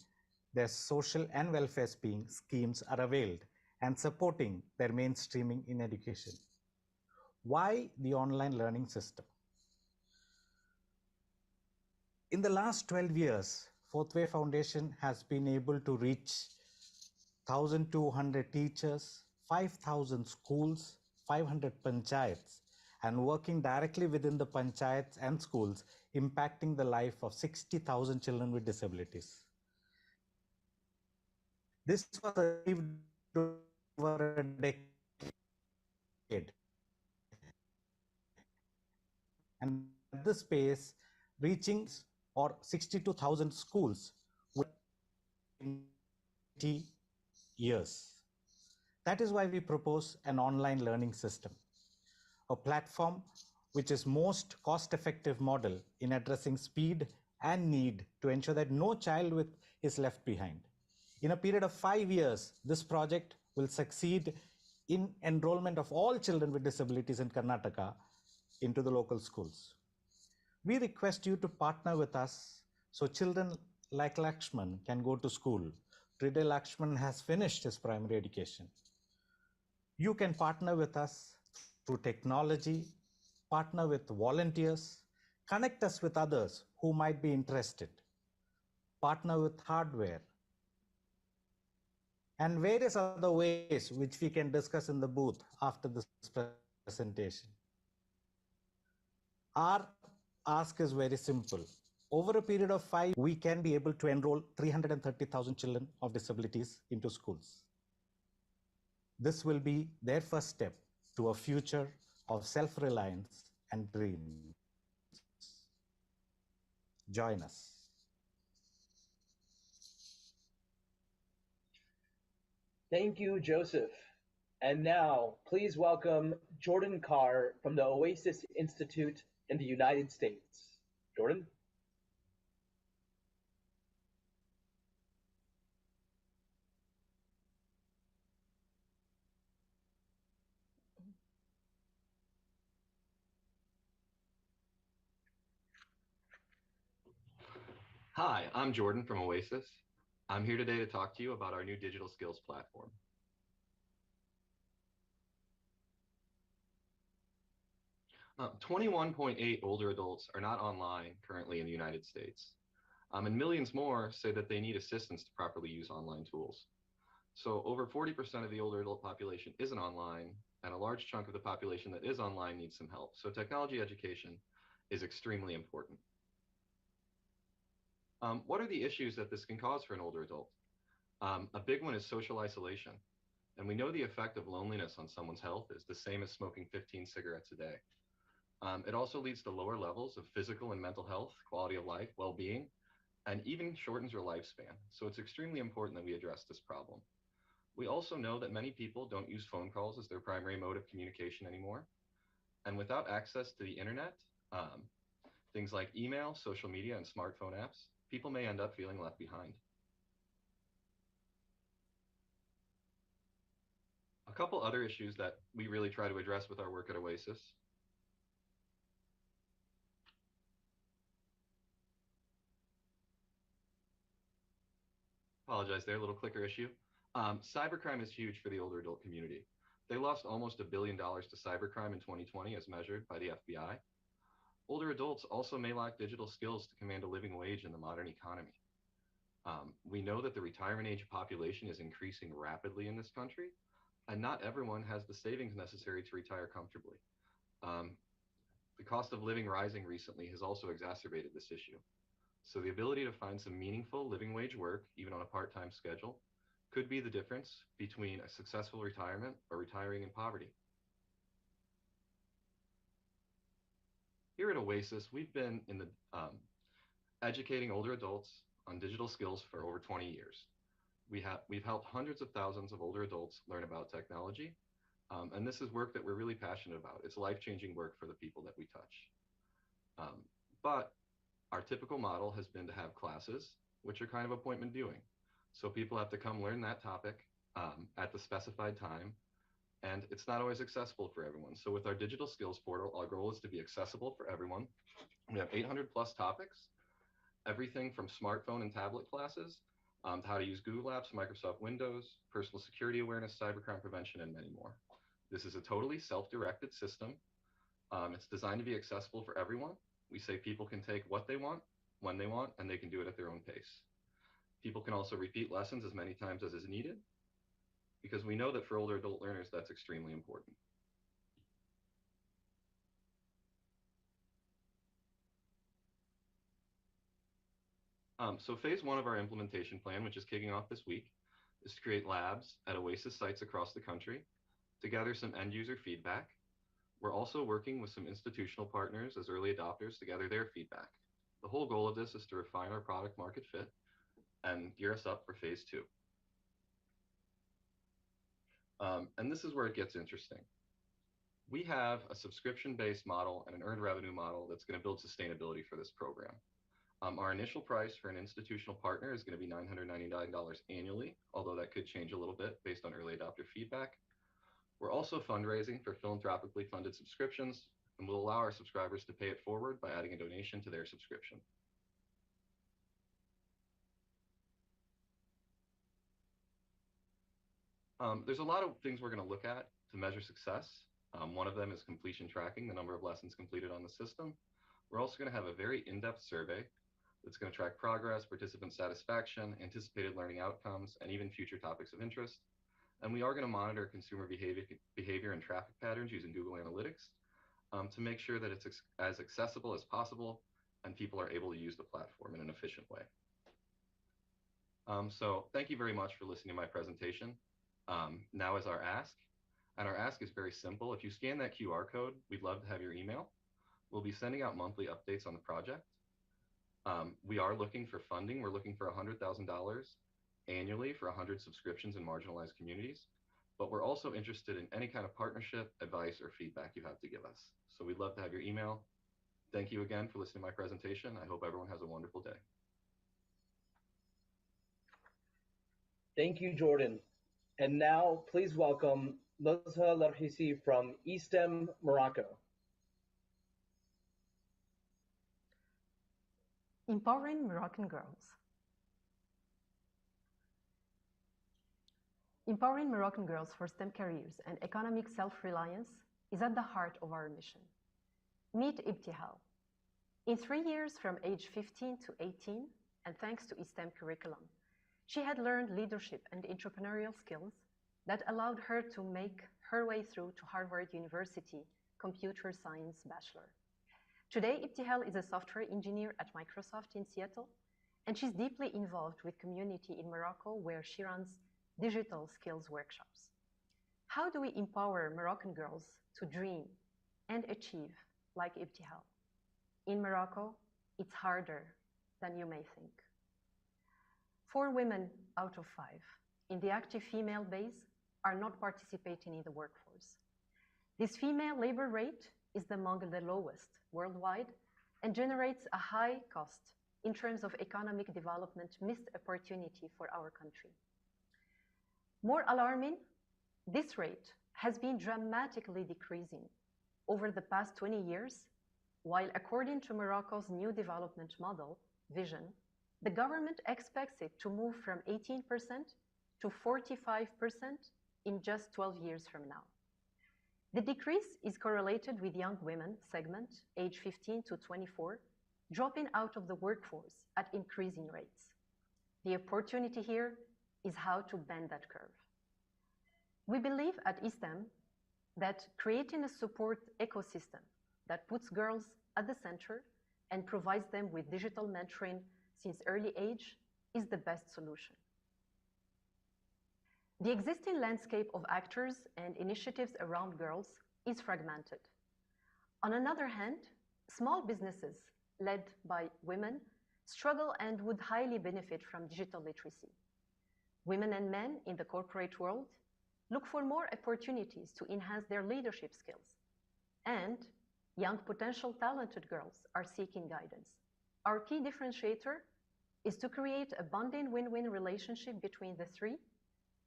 their social and welfare schemes are availed and supporting their mainstreaming in education. Why the online learning system? In the last 12 years, Fourth Way Foundation has been able to reach 1,200 teachers, 5,000 schools, 500 panchayats, and working directly within the panchayats and schools, impacting the life of 60,000 children with disabilities. This was achieved over a decade. And at this pace, reaching or 62,000 schools within 20 years. That is why we propose an online learning system, a platform which is most cost-effective model in addressing speed and need to ensure that no child is left behind. In a period of 5 years, this project will succeed in enrollment of all children with disabilities in Karnataka into the local schools. We request you to partner with us so children like Lakshman can go to school. Today, Lakshman has finished his primary education. You can partner with us through technology, partner with volunteers, connect us with others who might be interested, partner with hardware, and various other ways which we can discuss in the booth after this presentation. Our ask is very simple. Over a period of 5, we can be able to enroll 330,000 children of disabilities into schools. This will be their first step to a future of self-reliance and dreams. Join us. Thank you, Joseph. And now, please welcome Jordan Carr from the Oasis Institute in the United States. Jordan? Hi, I'm Jordan from Oasis. I'm here today to talk to you about our new digital skills platform. 21.8 older adults are not online currently in the United States. And millions more say that they need assistance to properly use online tools. So over 40% of the older adult population isn't online, and a large chunk of the population that is online needs some help. So technology education is extremely important. What are the issues that this can cause for an older adult? A big one is social isolation. And we know the effect of loneliness on someone's health is the same as smoking 15 cigarettes a day. It also leads to lower levels of physical and mental health, quality of life, well-being, and even shortens your lifespan. So it's extremely important that we address this problem. We also know that many people don't use phone calls as their primary mode of communication anymore. And without access to the internet, things like email, social media, and smartphone apps, people may end up feeling left behind. A couple other issues that we really try to address with our work at Oasis. Apologize there, a little clicker issue. Cybercrime is huge for the older adult community. They lost almost $1 billion to cybercrime in 2020 as measured by the FBI. Older adults also may lack digital skills to command a living wage in the modern economy. We know that the retirement age population is increasing rapidly in this country, and not everyone has the savings necessary to retire comfortably. The cost of living rising recently has also exacerbated this issue. So the ability to find some meaningful living wage work, even on a part-time schedule, could be the difference between a successful retirement or retiring in poverty. Here at Oasis, we've been in the educating older adults on digital skills for over 20 years. We've helped hundreds of thousands of older adults learn about technology, and this is work that we're really passionate about. It's life-changing work for the people that we touch. But our typical model has been to have classes, which are kind of appointment viewing. So people have to come learn that topic at the specified time, and it's not always accessible for everyone. So with our digital skills portal, our goal is to be accessible for everyone. We have 800 plus topics, everything from smartphone and tablet classes, to how to use Google Apps, Microsoft Windows, personal security awareness, cybercrime prevention, and many more. This is a totally self-directed system. It's designed to be accessible for everyone. We say people can take what they want, when they want, and they can do it at their own pace. People can also repeat lessons as many times as is needed, because we know that for older adult learners, that's extremely important. So phase one of our implementation plan, which is kicking off this week, is to create labs at Oasis sites across the country to gather some end user feedback. We're also working with some institutional partners as early adopters to gather their feedback. The whole goal of this is to refine our product market fit and gear us up for phase two. And this is where it gets interesting. We have a subscription-based model and an earned revenue model that's going to build sustainability for this program. Our initial price for an institutional partner is going to be $999 annually, although that could change a little bit based on early adopter feedback. We're also fundraising for philanthropically funded subscriptions, and we'll allow our subscribers to pay it forward by adding a donation to their subscription. There's a lot of things we're going to look at to measure success. One of them is completion tracking, the number of lessons completed on the system. We're also going to have a very in-depth survey that's going to track progress, participant satisfaction, anticipated learning outcomes, and even future topics of interest. And we are going to monitor consumer behavior and traffic patterns using Google Analytics to make sure that it's as accessible as possible and people are able to use the platform in an efficient way. So thank you very much for listening to my presentation. Now is our ask. And our ask is very simple. If you scan that QR code, we'd love to have your email. We'll be sending out monthly updates on the project. We are looking for funding. We're looking for $100,000 annually for 100 subscriptions in marginalized communities. But we're also interested in any kind of partnership, advice, or feedback you have to give us. So we'd love to have your email. Thank you again for listening to my presentation. I hope everyone has a wonderful day. Thank you, Jordan. And now, please welcome Lozha Larhisi from Eastem, Morocco. Empowering Moroccan girls. Empowering Moroccan girls for STEM careers and economic self-reliance is at the heart of our mission. Meet Ibtihal. In 3 years from age 15 to 18, and thanks to STEM curriculum, she had learned leadership and entrepreneurial skills that allowed her to make her way through to Harvard University Computer Science Bachelor. Today, Ibtihal is a software engineer at Microsoft in Seattle, and she's deeply involved with community in Morocco where she runs digital skills workshops. How do we empower Moroccan girls to dream and achieve like Ibtihal? In Morocco, it's harder than you may think. 4 women out of 5 in the active female base are not participating in the workforce. This female labor rate is among the lowest worldwide and generates a high cost in terms of economic development, missed opportunity for our country. More alarming, this rate has been dramatically decreasing over the past 20 years, while according to Morocco's new development model, Vision, the government expects it to move from 18% to 45% in just 12 years from now. The decrease is correlated with young women segment, age 15 to 24, dropping out of the workforce at increasing rates. The opportunity here is how to bend that curve. We believe at STEM that creating a support ecosystem that puts girls at the center and provides them with digital mentoring since early age is the best solution. The existing landscape of actors and initiatives around girls is fragmented. On another hand, small businesses led by women struggle and would highly benefit from digital literacy. Women and men in the corporate world look for more opportunities to enhance their leadership skills. And young potential talented girls are seeking guidance. Our key differentiator is to create a bonding win-win relationship between the three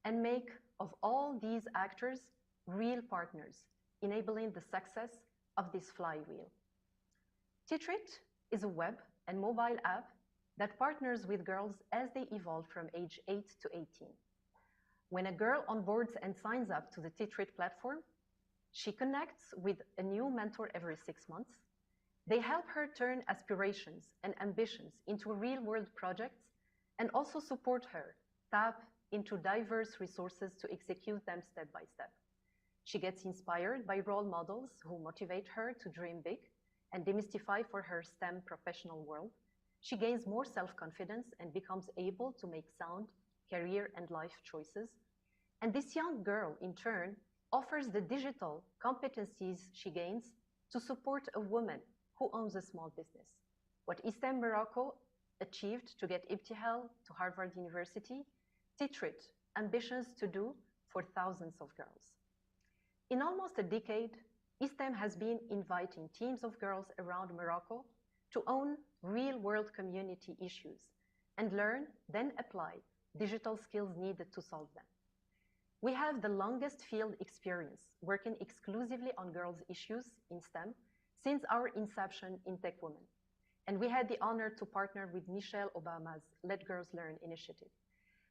and make of all these actors real partners, enabling the success of this flywheel. Titrit is a web and mobile app that partners with girls as they evolve from age 8 to 18. When a girl onboards and signs up to the Titrit platform, she connects with a new mentor every 6 months. They help her turn aspirations and ambitions into real-world projects and also support her tap into diverse resources to execute them step by step. She gets inspired by role models who motivate her to dream big and demystify for her STEM professional world. She gains more self-confidence and becomes able to make sound career and life choices. And this young girl, in turn, offers the digital competencies she gains to support a woman who owns a small business. What STEM Morocco achieved to get Ibtihal to Harvard University, Titrit ambitions to do for thousands of girls. In almost a decade, STEM has been inviting teams of girls around Morocco to own real-world community issues and learn, then apply digital skills needed to solve them. We have the longest field experience working exclusively on girls' issues in STEM since our inception in Tech Women. And we had the honor to partner with Michelle Obama's Let Girls Learn initiative.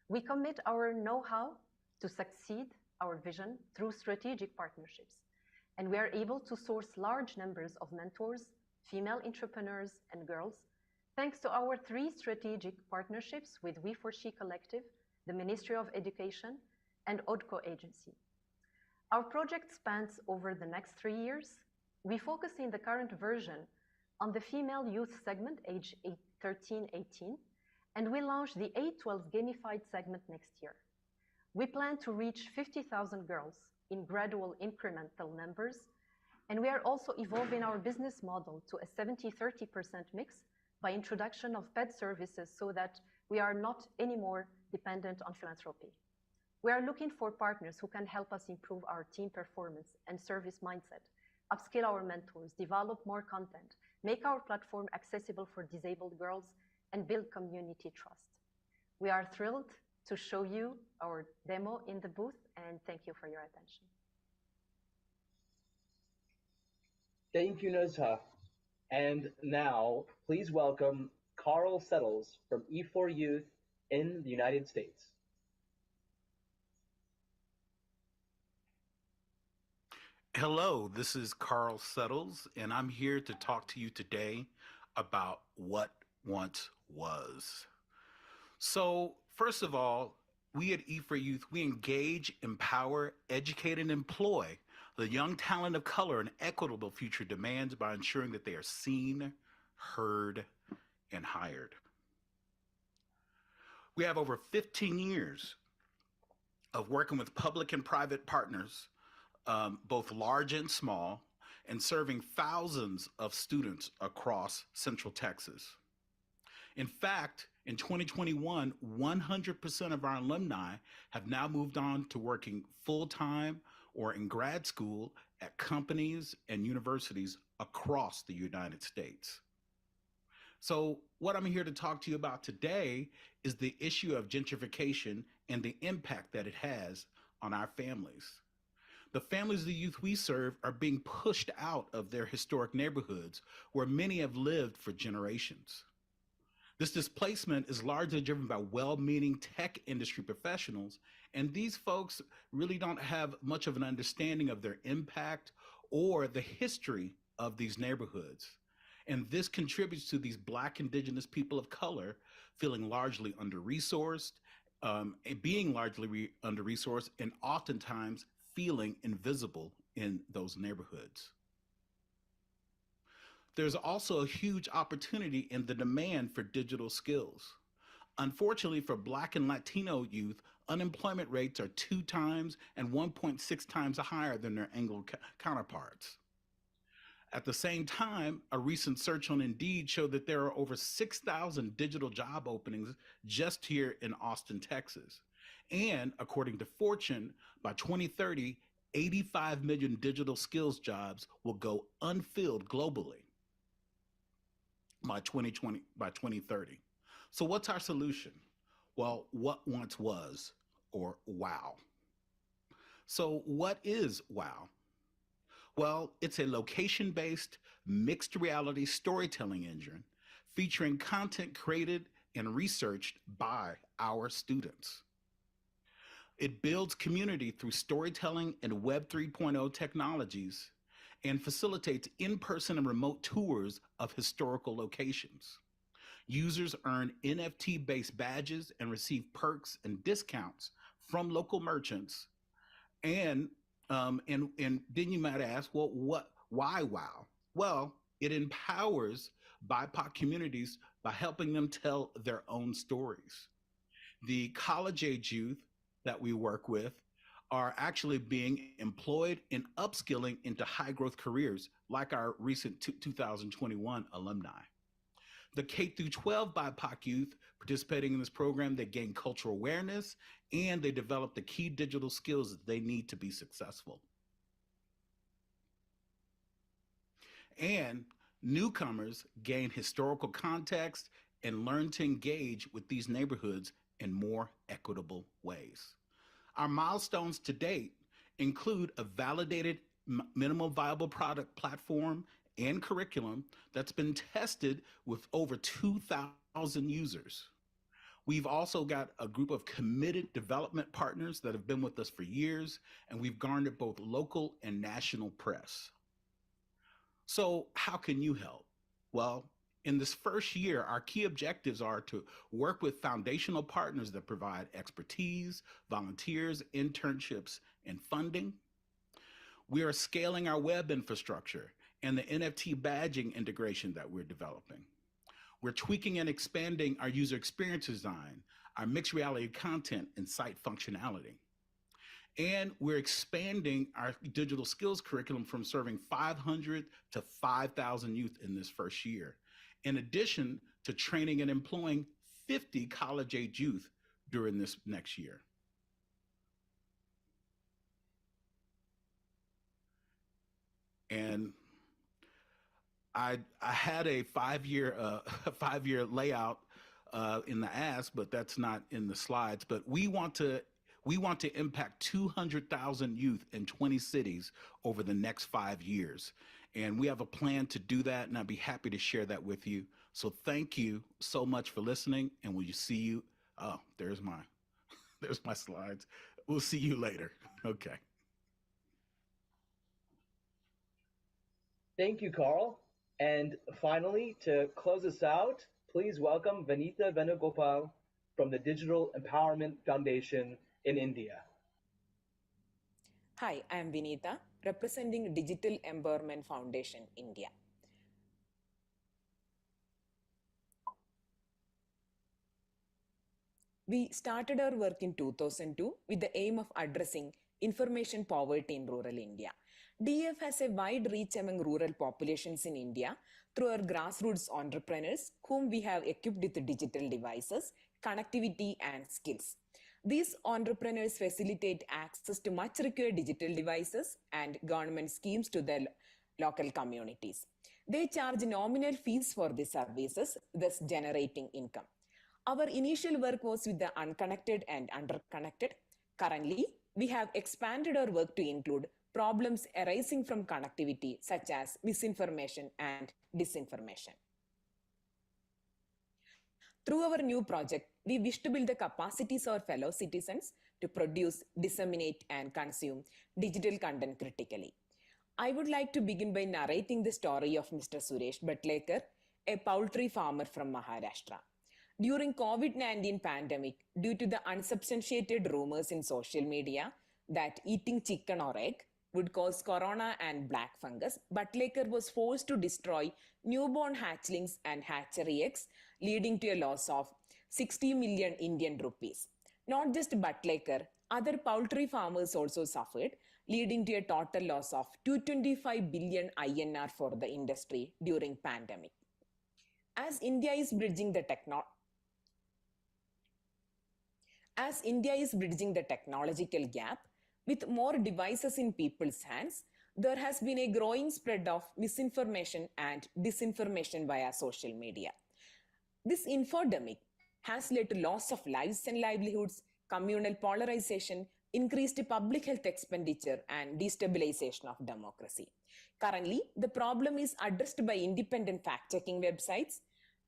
We commit our know-how to succeed our vision through strategic partnerships. And we are able to source large numbers of mentors, female entrepreneurs, and girls, thanks to our 3 strategic partnerships with We4She Collective, the Ministry of Education, and ODCO Agency. Our project spans over the next 3 years. We focus in the current version on the female youth segment, age 13-18, and we launch the 8-12 gamified segment next year. We plan to reach 50,000 girls in gradual incremental numbers, and we are also evolving our business model to a 70-30% mix by introduction of pet services so that we are not anymore dependent on philanthropy. We are looking for partners who can help us improve our team performance and service mindset, upskill our mentors, develop more content, make our platform accessible for disabled girls, and build community trust. We are thrilled to show you our demo in the booth, and thank you for your attention. Thank you, Nazha. And now, please welcome Carl Settles from E4 Youth in the United States. Hello, this is Carl Settles, and I'm here to talk to you today about what once was. So, first of all, we at E4 Youth, we engage, empower, educate, and employ the young talent of color an equitable future demands by ensuring that they are seen, heard, and hired. We have over 15 years of working with public and private partners, both large and small, and serving thousands of students across Central Texas. In fact, in 2021, 100% of our alumni have now moved on to working full-time or in grad school at companies and universities across the United States. So what I'm here to talk to you about today is the issue of gentrification and the impact that it has on our families. The families of the youth we serve are being pushed out of their historic neighborhoods where many have lived for generations. This displacement is largely driven by well-meaning tech industry professionals, and these folks really don't have much of an understanding of their impact or the history of these neighborhoods. And this contributes to these Black, Indigenous people of color feeling largely under-resourced, being largely under-resourced, and oftentimes feeling invisible in those neighborhoods. There's also a huge opportunity in the demand for digital skills. Unfortunately, for Black and Latino youth, unemployment rates are 2 times and 1.6 times higher than their Anglo counterparts. At the same time, a recent search on Indeed showed that there are over 6,000 digital job openings just here in Austin, Texas. And according to Fortune, by 2030, 85 million digital skills jobs will go unfilled globally by 2030. So what's our solution? Well, what once was, or WOW. So what is WOW? Well, it's a location-based mixed reality storytelling engine featuring content created and researched by our students. It builds community through storytelling and Web 3.0 technologies and facilitates in-person and remote tours of historical locations. Users earn NFT-based badges and receive perks and discounts from local merchants. And then you might ask, well, why WOW? Well, it empowers BIPOC communities by helping them tell their own stories. The college-age youth that we work with are actually being employed and upskilling into high-growth careers, like our recent 2021 alumni. The K-12 BIPOC youth participating in this program, they gain cultural awareness and they develop the key digital skills that they need to be successful. And newcomers gain historical context and learn to engage with these neighborhoods in more equitable ways. Our milestones to date include a validated minimum viable product platform and curriculum that's been tested with over 2,000 users. We've also got a group of committed development partners that have been with us for years, and we've garnered both local and national press. So how can you help? Well, in this first year, our key objectives are to work with foundational partners that provide expertise, volunteers, internships, and funding. We are scaling our web infrastructure and the NFT badging integration that we're developing. We're tweaking and expanding our user experience design, our mixed reality content, and site functionality. And we're expanding our digital skills curriculum from serving 500 to 5,000 youth in this first year, in addition to training and employing 50 college-age youth during this next year. And I had a five-year layout in the ask, but that's not in the slides. But we want to impact 200,000 youth in 20 cities over the next 5 years. And we have a plan to do that, and I'd be happy to share that with you. So thank you so much for listening, and we'll see you. Oh, there's my slides. We'll see you later. Okay. Thank you, Carl. And finally, to close us out, please welcome Vanita Venugopal from the Digital Empowerment Foundation in India. Hi, I am Vanita, representing Digital Empowerment Foundation, India. We started our work in 2002 with the aim of addressing information poverty in rural India. DF has a wide reach among rural populations in India through our grassroots entrepreneurs, whom we have equipped with digital devices, connectivity, and skills. These entrepreneurs facilitate access to much required digital devices and government schemes to their local communities. They charge nominal fees for these services, thus generating income. Our initial work was with the unconnected and underconnected. Currently, we have expanded our work to include problems arising from connectivity, such as misinformation and disinformation. Through our new project, we wish to build the capacities of our fellow citizens to produce, disseminate, and consume digital content critically. I would like to begin by narrating the story of Mr. Suresh Bhatlekar, a poultry farmer from Maharashtra. During COVID-19 pandemic, due to the unsubstantiated rumors in social media that eating chicken or egg would cause corona and black fungus, Bhatlekar was forced to destroy newborn hatchlings and hatchery eggs, leading to a loss of 60 million Indian rupees. Not just Bhatlekar, other poultry farmers also suffered, leading to a total loss of 225 billion INR for the industry during pandemic. As India is bridging the technological gap, with more devices in people's hands, there has been a growing spread of misinformation and disinformation via social media. This infodemic has led to loss of lives and livelihoods, communal polarization, increased public health expenditure, and destabilization of democracy. Currently, the problem is addressed by independent fact-checking websites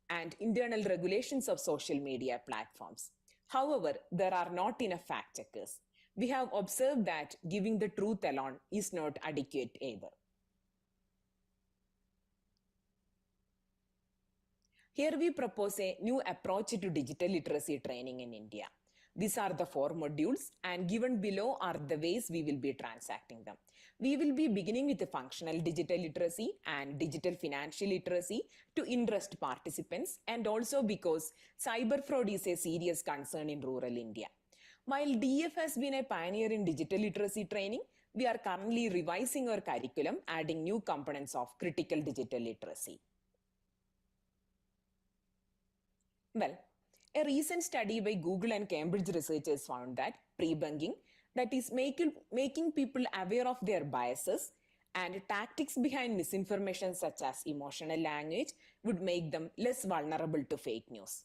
and internal regulations of social media platforms. However, there are not enough fact-checkers. We have observed that giving the truth alone is not adequate either. Here we propose a new approach to digital literacy training in India. These are the 4 modules, and given below are the ways we will be transacting them. We will be beginning with the functional digital literacy and digital financial literacy to interest participants, and also because cyber fraud is a serious concern in rural India. While DF has been a pioneer in digital literacy training, we are currently revising our curriculum, adding new components of critical digital literacy. Well, a recent study by Google and Cambridge researchers found that pre-bunking, that is making people aware of their biases and tactics behind misinformation such as emotional language, would make them less vulnerable to fake news.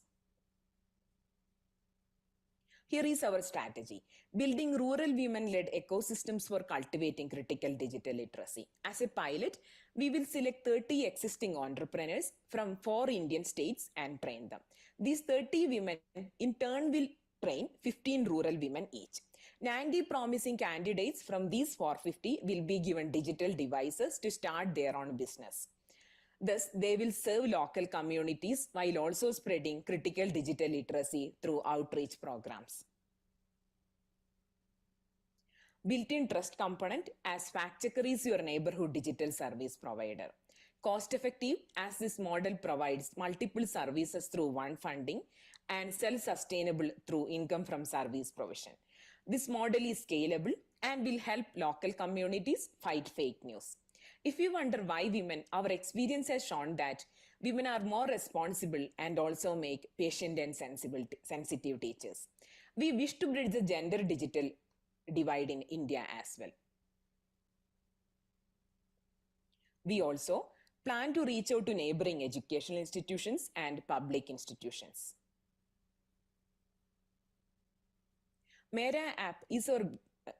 Here is our strategy: building rural women-led ecosystems for cultivating critical digital literacy. As a pilot, we will select 30 existing entrepreneurs from 4 Indian states and train them. These 30 women in turn will train 15 rural women each. 90 promising candidates from these 450 will be given digital devices to start their own business. Thus, they will serve local communities while also spreading critical digital literacy through outreach programs. Built-in trust component, as fact-checker is your neighborhood digital service provider. Cost-effective, as this model provides multiple services through one funding, and self-sustainable through income from service provision. This model is scalable and will help local communities fight fake news. If you wonder why women, our experience has shown that women are more responsible and also make patient and sensitive teachers. We wish to bridge the gender digital divide in India as well. We also plan to reach out to neighboring educational institutions and public institutions. Mera App is our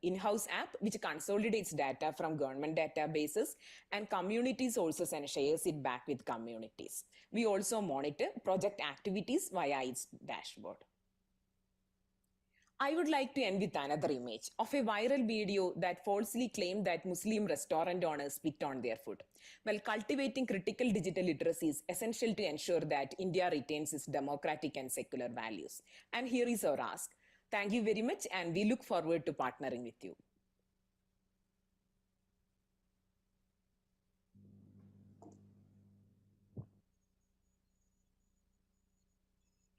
in-house app which consolidates data from government databases and community sources and shares it back with communities. We also monitor project activities via its dashboard. I would like to end with another image of a viral video that falsely claimed that Muslim restaurant owners spit on their food. Well, cultivating critical digital literacy is essential to ensure that India retains its democratic and secular values. And here is our ask. Thank you very much, and we look forward to partnering with you.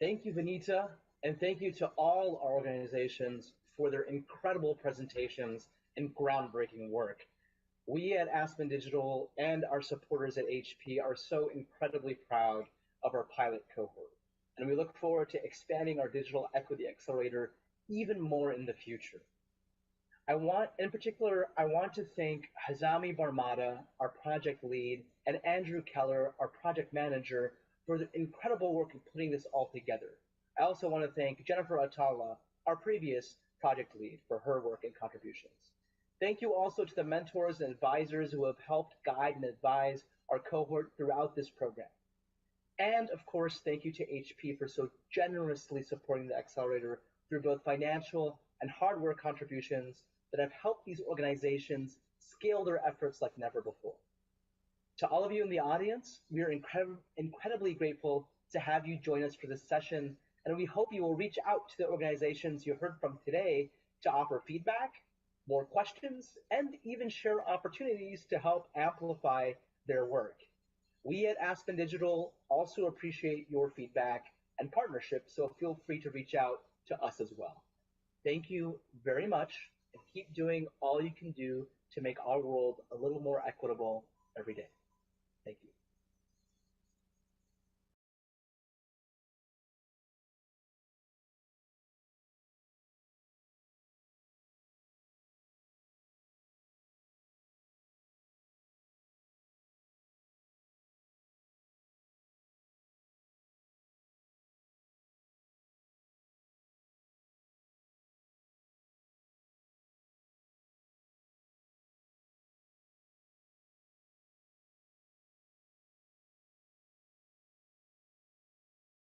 Thank you, Vanita, and thank you to all our organizations for their incredible presentations and groundbreaking work. We at Aspen Digital and our supporters at HP are so incredibly proud of our pilot cohort, and we look forward to expanding our Digital Equity Accelerator even more in the future. In particular, I want to thank Hazami Barmada, our project lead, and Andrew Keller, our project manager, for the incredible work in putting this all together. I also want to thank Jennifer Atala, our previous project lead, for her work and contributions. Thank you also to the mentors and advisors who have helped guide and advise our cohort throughout this program. And of course, thank you to HP for so generously supporting the accelerator through both financial and hardware contributions that have helped these organizations scale their efforts like never before. To all of you in the audience, we are incredibly grateful to have you join us for this session, and we hope you will reach out to the organizations you heard from today to offer feedback, more questions, and even share opportunities to help amplify their work. We at Aspen Digital also appreciate your feedback and partnership, so feel free to reach out to us as well. Thank you very much, and keep doing all you can do to make our world a little more equitable every day. Thank you.